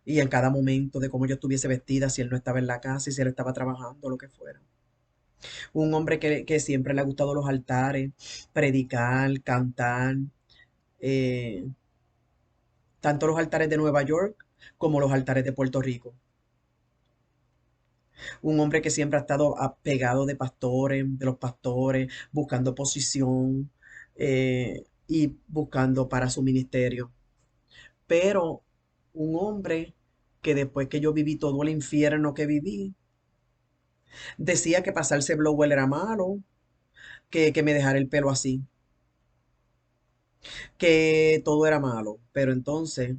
Speaker 1: y en cada momento de cómo yo estuviese vestida, si él no estaba en la casa y si él estaba trabajando, lo que fuera. Un hombre que siempre le ha gustado los altares, predicar, cantar, eh, tanto los altares de Nueva York como los altares de Puerto Rico. Un hombre que siempre ha estado apegado de pastores, de los pastores, buscando posición y buscando para su ministerio. Pero un hombre que después que yo viví todo el infierno que viví, decía que pasarse blower era malo, que me dejara el pelo así, que todo era malo. Pero entonces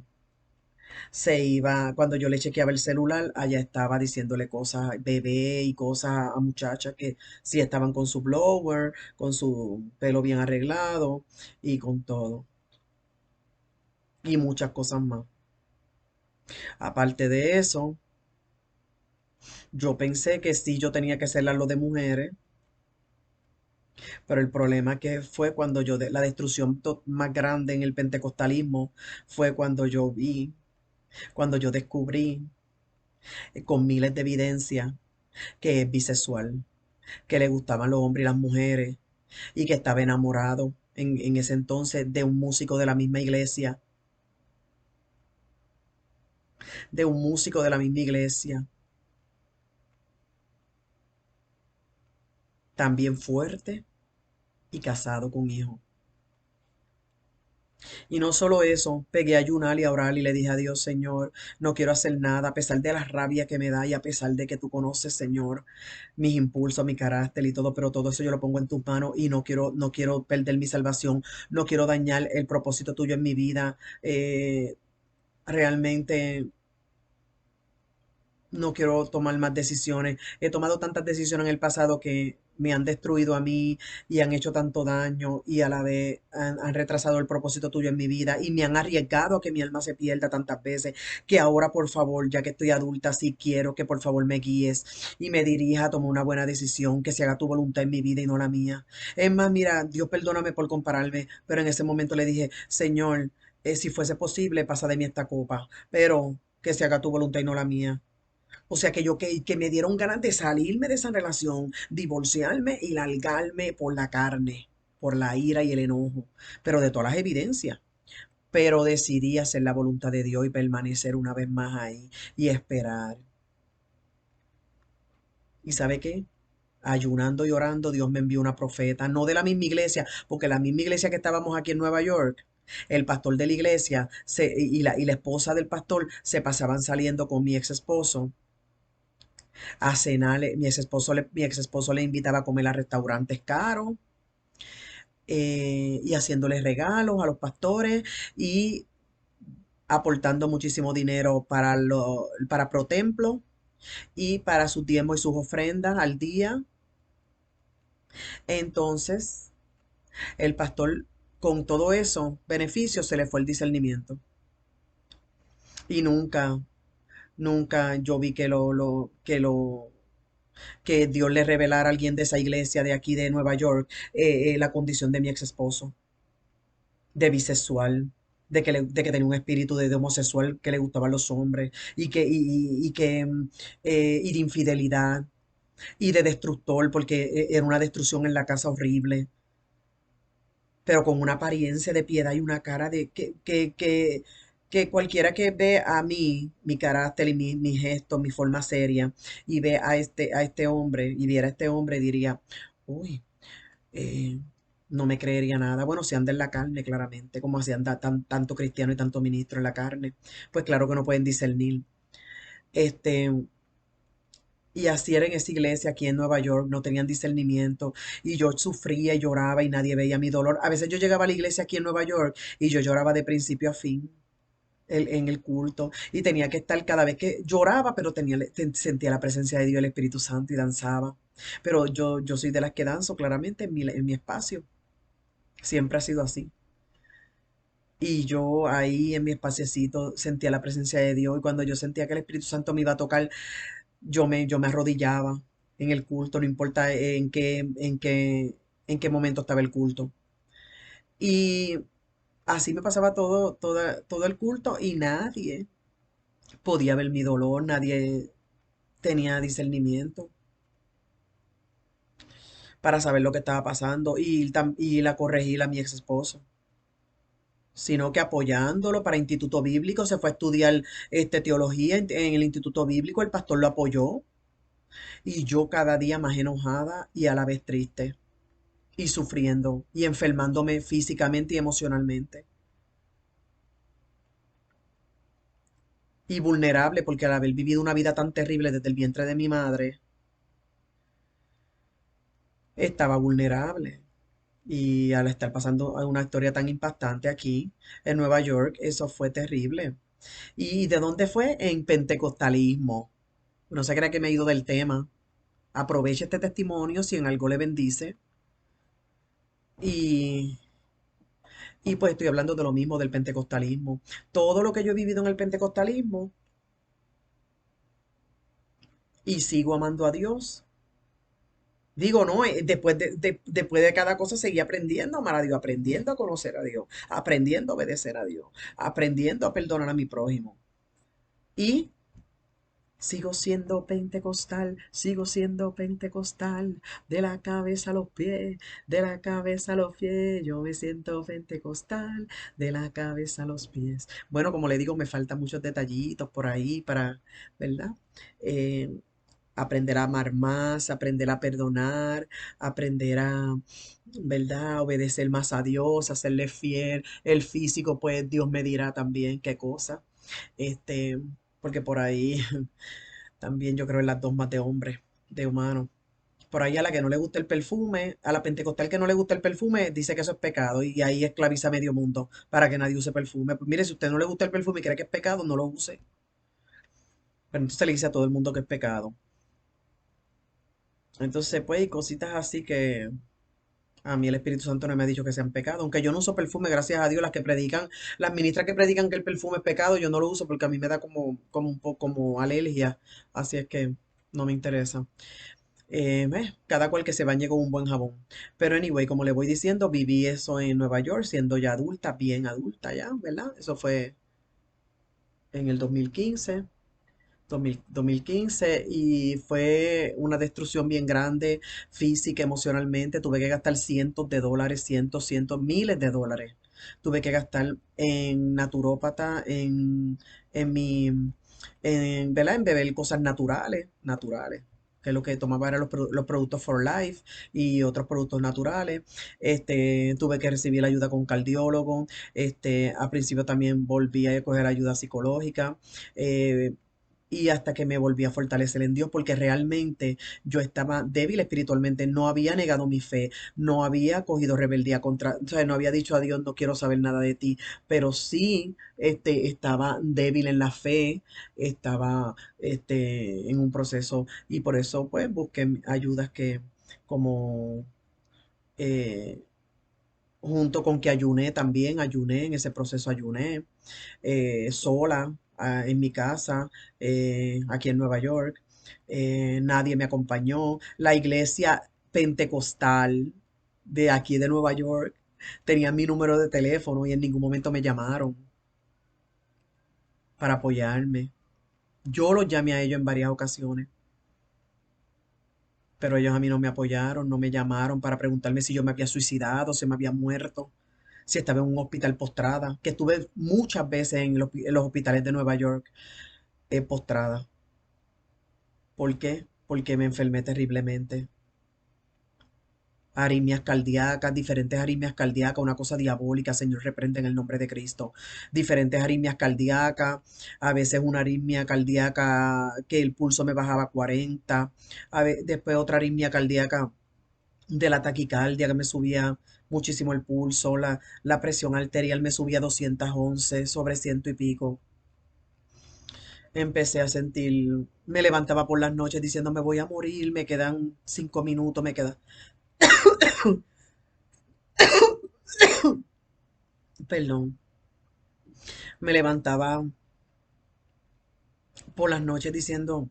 Speaker 1: se iba, cuando yo le chequeaba el celular, allá estaba diciéndole cosas, bebé y cosas a muchachas que sí estaban con su blower, con su pelo bien arreglado y con todo. Y muchas cosas más. Aparte de eso, yo pensé que sí yo tenía que hacerla lo de mujeres, pero el problema que fue cuando la destrucción más grande en el pentecostalismo fue cuando yo vi, cuando yo descubrí con miles de evidencia que es bisexual, que le gustaban los hombres y las mujeres y que estaba enamorado en ese entonces de un músico de la misma iglesia, de un músico de la misma iglesia, también fuerte y casado con hijos. Y no solo eso, pegué a ayunar y a orar y le dije a Dios, Señor, no quiero hacer nada, a pesar de la rabia que me da y a pesar de que tú conoces, Señor, mis impulsos, mi carácter y todo, pero todo eso yo lo pongo en tus manos y no quiero perder mi salvación, no quiero dañar el propósito tuyo en mi vida. Realmente no quiero tomar más decisiones. He tomado tantas decisiones en el pasado que me han destruido a mí y han hecho tanto daño y a la vez han retrasado el propósito tuyo en mi vida y me han arriesgado a que mi alma se pierda tantas veces que ahora por favor, ya que estoy adulta, sí quiero que por favor me guíes y me dirija a tomar una buena decisión, que se haga tu voluntad en mi vida y no la mía. Es más, mira, Dios perdóname por compararme, pero en ese momento le dije, Señor, si fuese posible, pasa de mí esta copa, pero que se haga tu voluntad y no la mía. O sea que que me dieron ganas de salirme de esa relación, divorciarme y largarme por la carne, por la ira y el enojo, pero de todas las evidencias. Pero decidí hacer la voluntad de Dios y permanecer una vez más ahí y esperar. ¿Y sabe qué? ayunando y orando, Dios me envió una profeta, no de la misma iglesia, porque la misma iglesia que estábamos aquí en Nueva York, el pastor de la iglesia y la esposa del pastor se pasaban saliendo con mi ex esposo a cenar. Mi ex esposo le invitaba a comer a restaurantes caros, y haciéndoles regalos a los pastores y aportando muchísimo dinero para ProTemplo y para sus diezmos y sus ofrendas al día. Entonces, el pastor, con todo eso, beneficios, se le fue el discernimiento. Y nunca, nunca yo vi que Dios le revelara a alguien de esa iglesia de aquí de Nueva York, la condición de mi ex esposo, de bisexual, de que tenía un espíritu de homosexual, que le gustaban los hombres, y de infidelidad, y de destructor, porque era una destrucción en la casa horrible, pero con una apariencia de piedad y una cara que cualquiera que ve a mí, mi carácter y mi gesto, mi forma seria, y ve a este hombre, y viera a este hombre, diría, uy, eh, no me creería nada. Bueno, si anda en la carne, claramente, como así anda tanto cristiano y tanto ministro en la carne, pues claro que no pueden discernir. Este, y así era en esa iglesia aquí en Nueva York, no tenían discernimiento y yo sufría y lloraba y nadie veía mi dolor. A veces yo llegaba a la iglesia aquí en Nueva York y yo lloraba de principio a fin en el culto y tenía que estar cada vez que lloraba, pero sentía la presencia de Dios, el Espíritu Santo y danzaba. Pero yo soy de las que danzo claramente en mi espacio. Siempre ha sido así. Y yo ahí en mi espaciecito sentía la presencia de Dios y cuando yo sentía que el Espíritu Santo me iba a tocar, yo me arrodillaba en el culto, no importa en qué momento estaba el culto. Y así me pasaba todo el culto y nadie podía ver mi dolor, nadie tenía discernimiento para saber lo que estaba pasando y la corregí a mi ex esposo, sino que apoyándolo para instituto bíblico, se fue a estudiar teología en el instituto bíblico, el pastor lo apoyó y yo cada día más enojada y a la vez triste y sufriendo y enfermándome físicamente y emocionalmente y vulnerable porque al haber vivido una vida tan terrible desde el vientre de mi madre, estaba vulnerable. Y al estar pasando a una historia tan impactante aquí en Nueva York, eso fue terrible. ¿Y de dónde fue? En pentecostalismo. No se crea que me he ido del tema. Aproveche este testimonio si en algo le bendice. Y, y pues estoy hablando de lo mismo, del pentecostalismo. Todo lo que yo he vivido en el pentecostalismo y sigo amando a Dios. Digo, no, después de cada cosa seguí aprendiendo a amar a Dios, aprendiendo a conocer a Dios, aprendiendo a obedecer a Dios, aprendiendo a perdonar a mi prójimo. Y sigo siendo pentecostal, de la cabeza a los pies, de la cabeza a los pies, yo me siento pentecostal, de la cabeza a los pies. Bueno, como le digo, me faltan muchos detallitos por ahí para, ¿verdad? Eh, Aprender a amar más, aprender a perdonar, aprender a, ¿verdad? Obedecer más a Dios, a serle fiel. El físico, pues Dios me dirá también qué cosa. Este, porque por ahí también yo creo en las dogmas de hombre, de humano. Por ahí a la que no le gusta el perfume, a la pentecostal que no le gusta el perfume, dice que eso es pecado y ahí esclaviza a medio mundo para que nadie use perfume. Pues mire, si a usted no le gusta el perfume y cree que es pecado, no lo use. Pero entonces le dice a todo el mundo que es pecado. Entonces, pues, hay cositas así que a mí el Espíritu Santo no me ha dicho que sean pecado. Aunque yo no uso perfume, gracias a Dios, las ministras que predican que el perfume es pecado, yo no lo uso porque a mí me da como un poco como alergia. Así es que no me interesa. Cada cual que se bañe con un buen jabón. Pero anyway, como le voy diciendo, viví eso en Nueva York, siendo ya adulta, bien adulta ya, ¿verdad? Eso fue en el 2015. 2015 y fue una destrucción bien grande, física, emocionalmente. Tuve que gastar cientos de dólares, cientos, miles de dólares. Tuve que gastar en naturópata, en mi, ¿verdad? En beber cosas naturales, naturales. que lo que tomaba eran los productos For Life y otros productos naturales. Tuve que recibir ayuda con un cardiólogo. A principio también volví a coger ayuda psicológica. eh, y hasta que me volví a fortalecer en Dios, porque realmente yo estaba débil espiritualmente, no había negado mi fe, no había cogido rebeldía contra, o sea, no había dicho a Dios, no quiero saber nada de ti, pero sí, estaba débil en la fe, estaba, en un proceso, y por eso, pues, busqué ayudas que, como, eh, junto con que ayuné también, ayuné, en ese proceso ayuné, sola, en mi casa, aquí en Nueva York. Nadie me acompañó. La iglesia pentecostal de aquí de Nueva York tenía mi número de teléfono y en ningún momento me llamaron para apoyarme. Yo los llamé a ellos en varias ocasiones, pero ellos a mí no me apoyaron, no me llamaron para preguntarme si yo me había suicidado, si me había muerto, si estaba en un hospital postrada, que estuve muchas veces en los hospitales de Nueva York, postrada. ¿Por qué? Porque me enfermé terriblemente. Arritmias cardíacas, diferentes arritmias cardíacas, una cosa diabólica, Señor, reprende en el nombre de Cristo. Diferentes arritmias cardíacas, a veces una arritmia cardíaca que el pulso me bajaba a 40, después otra arritmia cardíaca de la taquicardia que me subía muchísimo el pulso, la presión arterial me subía a 211 sobre ciento y pico. Empecé a sentir, me levantaba por las noches diciendo me voy a morir, me quedan 5 minutos, me queda, perdón, me levantaba por las noches diciendo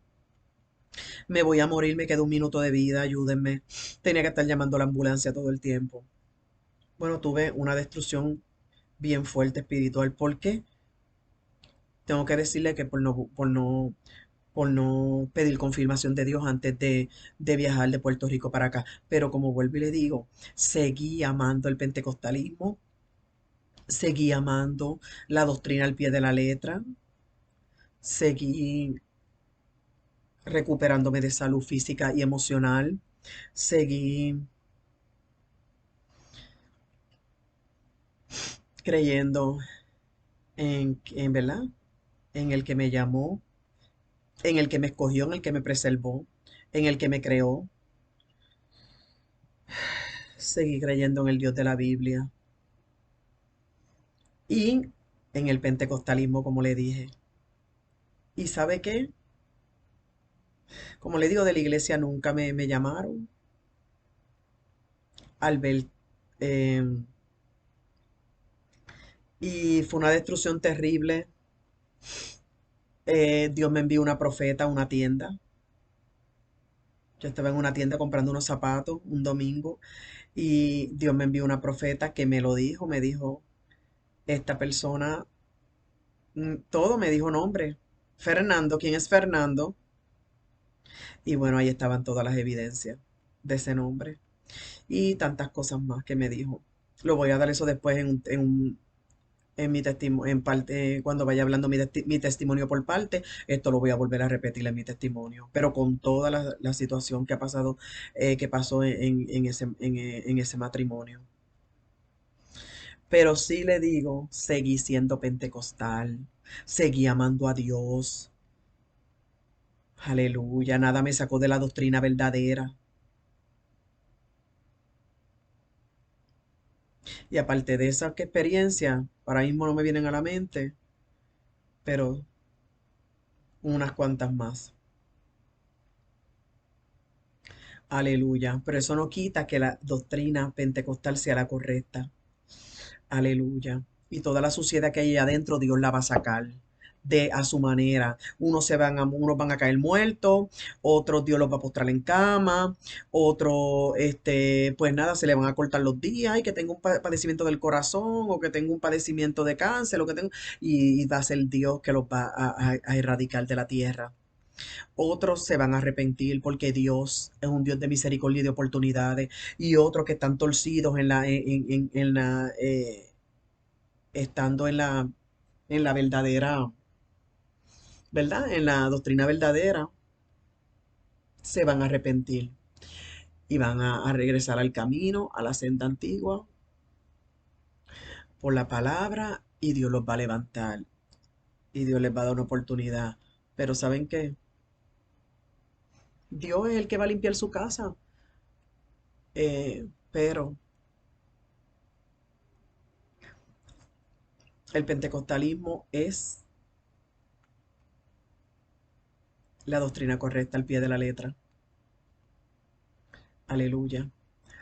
Speaker 1: me voy a morir, me queda un minuto de vida, ayúdenme. Tenía que estar llamando a la ambulancia todo el tiempo. Bueno, tuve una destrucción bien fuerte espiritual. ¿Por qué? Tengo que decirle que por no pedir confirmación de Dios antes de viajar de Puerto Rico para acá. Pero como vuelvo y le digo, seguí amando el pentecostalismo, seguí amando la doctrina al pie de la letra, seguí recuperándome de salud física y emocional, seguí creyendo en verdad, en el que me llamó, en el que me escogió, en el que me preservó, en el que me creó. Seguí creyendo en el Dios de la Biblia y en el pentecostalismo, como le dije. ¿Y sabe qué? Como le digo, de la iglesia nunca me llamaron. Al ver, eh, y fue una destrucción terrible. Dios me envió una profeta a una tienda. Yo estaba en una tienda comprando unos zapatos un domingo y Dios me envió una profeta que me lo dijo, me dijo, esta persona, todo me dijo nombre. Fernando, ¿quién es Fernando? Y bueno, ahí estaban todas las evidencias de ese nombre y tantas cosas más que me dijo. Lo voy a dar eso después en mi testimonio, en parte, cuando vaya hablando mi testimonio por parte, esto lo voy a volver a repetir en mi testimonio, pero con toda la situación que ha pasado, que pasó en ese matrimonio. Pero sí le digo, seguí siendo pentecostal, seguí amando a Dios, aleluya, nada me sacó de la doctrina verdadera. Y aparte de esa experiencia, ahora mismo no me vienen a la mente, pero unas cuantas más. Aleluya. Pero eso no quita que la doctrina pentecostal sea la correcta. Aleluya. Y toda la suciedad que hay ahí adentro, Dios la va a sacar de a su manera. Unos van a caer muertos, otros Dios los va a postrar en cama, otros, pues nada, se le van a cortar los días y que tenga un padecimiento del corazón o que tenga un padecimiento de cáncer, o que tenga, y va a ser Dios que los va a erradicar de la tierra. Otros se van a arrepentir porque Dios es un Dios de misericordia y de oportunidades. Y otros que están torcidos estando en la verdadera, ¿verdad? En la doctrina verdadera, se van a arrepentir y van a regresar al camino, a la senda antigua, por la palabra, y Dios los va a levantar y Dios les va a dar una oportunidad. Pero ¿saben qué? Dios es el que va a limpiar su casa. Pero el pentecostalismo es la doctrina correcta al pie de la letra. Aleluya.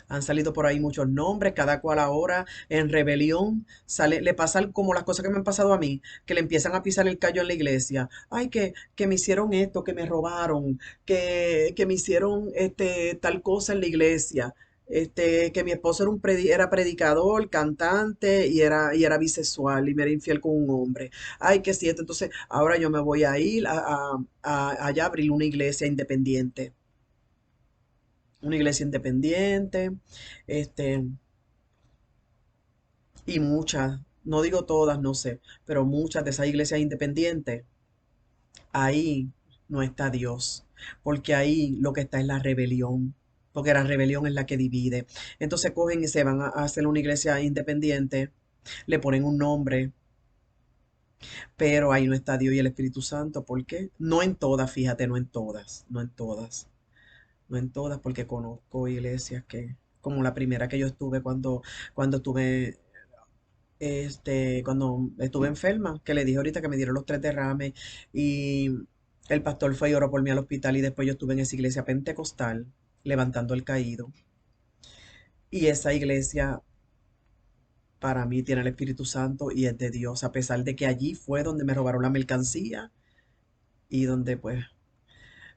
Speaker 1: Han salido por ahí muchos nombres, cada cual ahora en rebelión. Sale, le pasan como las cosas que me han pasado a mí, que le empiezan a pisar el callo en la iglesia. Ay, que me hicieron esto, que me robaron, que me hicieron tal cosa en la iglesia. Que mi esposo era, era predicador, cantante y era bisexual y me era infiel con un hombre. Ay, que sí, entonces ahora yo me voy a ir allá a abrir una iglesia independiente, este, y muchas, no digo todas, no sé, pero muchas de esas iglesias independientes, ahí no está Dios, porque ahí lo que está es la rebelión, porque la rebelión es la que divide. Entonces cogen y se van a hacer una iglesia independiente, le ponen un nombre, pero ahí no está Dios y el Espíritu Santo. ¿Por qué? No en todas, fíjate, no en todas, no en todas. No en todas, porque conozco iglesias que, como la primera que yo estuve cuando estuve, cuando estuve enferma, que le dije ahorita que me dieron los 3 derrames y el pastor fue y oró por mí al hospital y después yo estuve en esa iglesia pentecostal levantando el caído. Y esa iglesia para mí tiene el Espíritu Santo y es de Dios, a pesar de que allí fue donde me robaron la mercancía y donde pues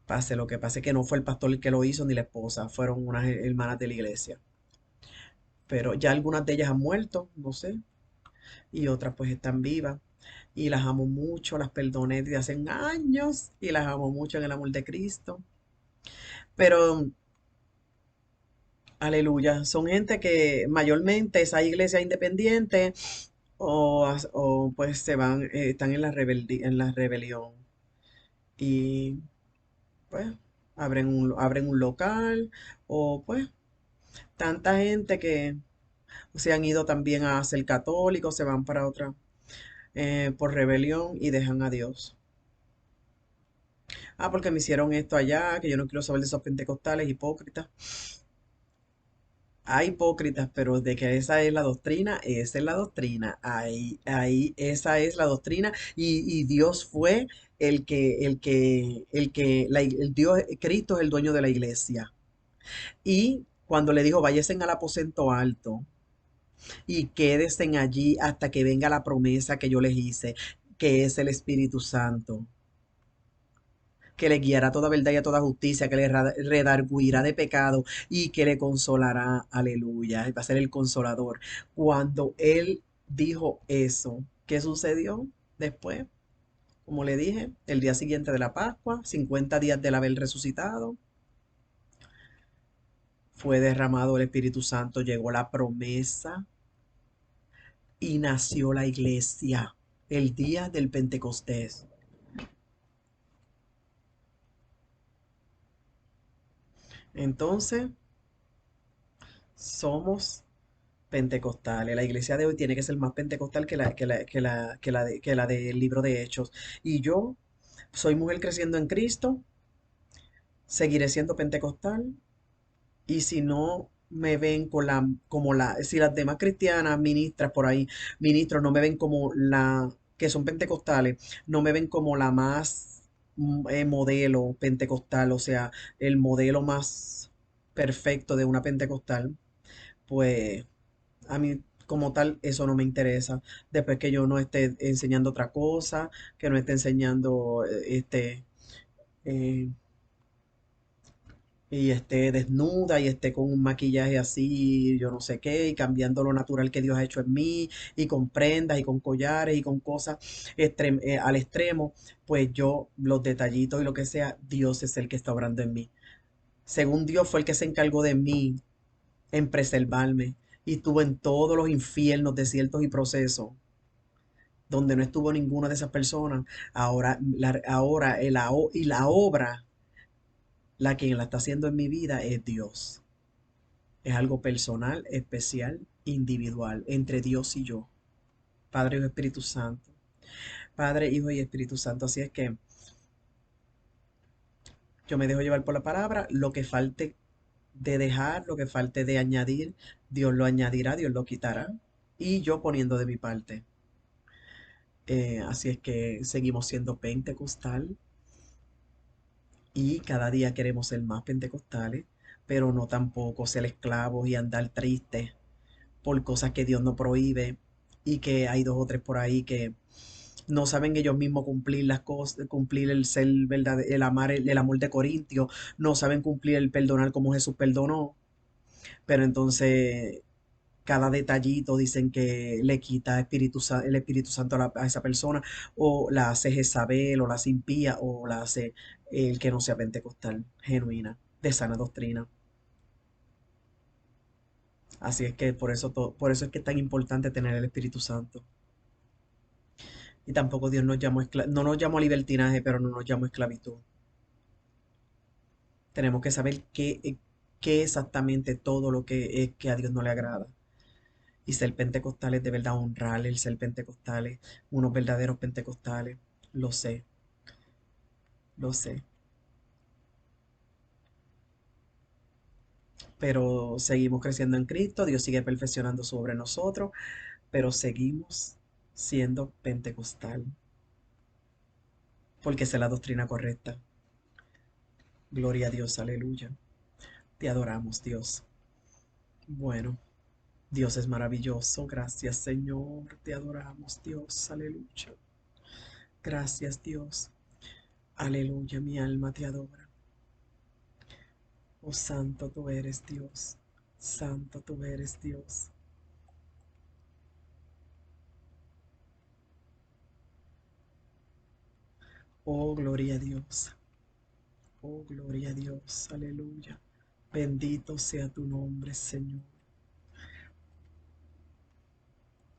Speaker 1: pase lo que pase, que no fue el pastor el que lo hizo ni la esposa, fueron unas hermanas de la iglesia. Pero ya algunas de ellas han muerto, no sé, y otras pues están vivas. Y las amo mucho, las perdoné desde hace años y las amo mucho en el amor de Cristo. Pero, aleluya, son gente que mayormente esa iglesia independiente o pues se van, están en en la rebelión y pues abren un local o pues tanta gente que se han ido también a ser católicos, se van para otra por rebelión y dejan a Dios. Ah, porque me hicieron esto allá, que yo no quiero saber de esos pentecostales hipócritas. Hay hipócritas, pero de que esa es la doctrina, esa es la doctrina. Esa es la doctrina. Y Dios fue el Dios, Cristo es el dueño de la iglesia. Y cuando le dijo, váyanse al aposento alto y quédense allí hasta que venga la promesa que yo les hice, que es el Espíritu Santo, que le guiará a toda verdad y a toda justicia, que le redarguirá de pecado y que le consolará. Aleluya. Va a ser el consolador. Cuando él dijo eso, ¿qué sucedió después? Como le dije, el día siguiente de la Pascua, 50 días del haber resucitado, fue derramado el Espíritu Santo, llegó la promesa y nació la iglesia el día del Pentecostés. Entonces, somos pentecostales. La iglesia de hoy tiene que ser más pentecostal que la del libro de Hechos. Y yo soy mujer creciendo en Cristo, seguiré siendo pentecostal. Y si no me ven si las demás cristianas, ministras por ahí, ministros, no me ven como que son pentecostales, no me ven como la más modelo pentecostal, o sea, el modelo más perfecto de una pentecostal, pues a mí como tal eso no me interesa. Después que yo no esté enseñando otra cosa, que no esté enseñando eh, y esté desnuda y esté con un maquillaje así, yo no sé qué, y cambiando lo natural que Dios ha hecho en mí, y con prendas y con collares y con cosas al extremo, pues yo los detallitos y lo que sea, Dios es el que está obrando en mí. Según Dios fue el que se encargó de mí en preservarme y estuvo en todos los infiernos, desiertos y procesos donde no estuvo ninguna de esas personas. Ahora, y la obra La quien la está haciendo en mi vida es Dios. Es algo personal, especial, individual, entre Dios y yo. Padre, Hijo y Espíritu Santo. Padre, Hijo y Espíritu Santo. Así es que yo me dejo llevar por la palabra. Lo que falte de dejar, lo que falte de añadir, Dios lo añadirá, Dios lo quitará. Y yo poniendo de mi parte. Así es que seguimos siendo pentecostal y cada día queremos ser más pentecostales, pero no tampoco ser esclavos y andar tristes por cosas que Dios no prohíbe y que hay dos o tres por ahí que no saben ellos mismos cumplir las cosas, cumplir el ser verdad, el amar, el amor de Corintio, no saben cumplir el perdonar como Jesús perdonó, pero entonces cada detallito dicen que le quita el Espíritu Santo a esa persona, o la hace Jezabel, o la hace impía, o la hace el que no sea pentecostal, genuina, de sana doctrina. Así es que por eso es que es tan importante tener el Espíritu Santo. Y tampoco Dios nos llamó, no nos llamó a libertinaje, pero no nos llamó a esclavitud. Tenemos que saber qué exactamente todo lo que es que a Dios no le agrada. Y ser pentecostales de verdad honrar el ser pentecostales, unos verdaderos pentecostales. Lo sé, lo sé. Pero seguimos creciendo en Cristo, Dios sigue perfeccionando sobre nosotros, pero seguimos siendo pentecostal, porque esa es la doctrina correcta. Gloria a Dios, aleluya. Te adoramos, Dios. Bueno, Dios es maravilloso. Gracias, Señor. Te adoramos, Dios. Aleluya. Gracias, Dios. Aleluya, mi alma te adora. Oh, santo tú eres, Dios. Santo tú eres, Dios. Oh, gloria a Dios. Oh, gloria a Dios. Aleluya. Bendito sea tu nombre, Señor.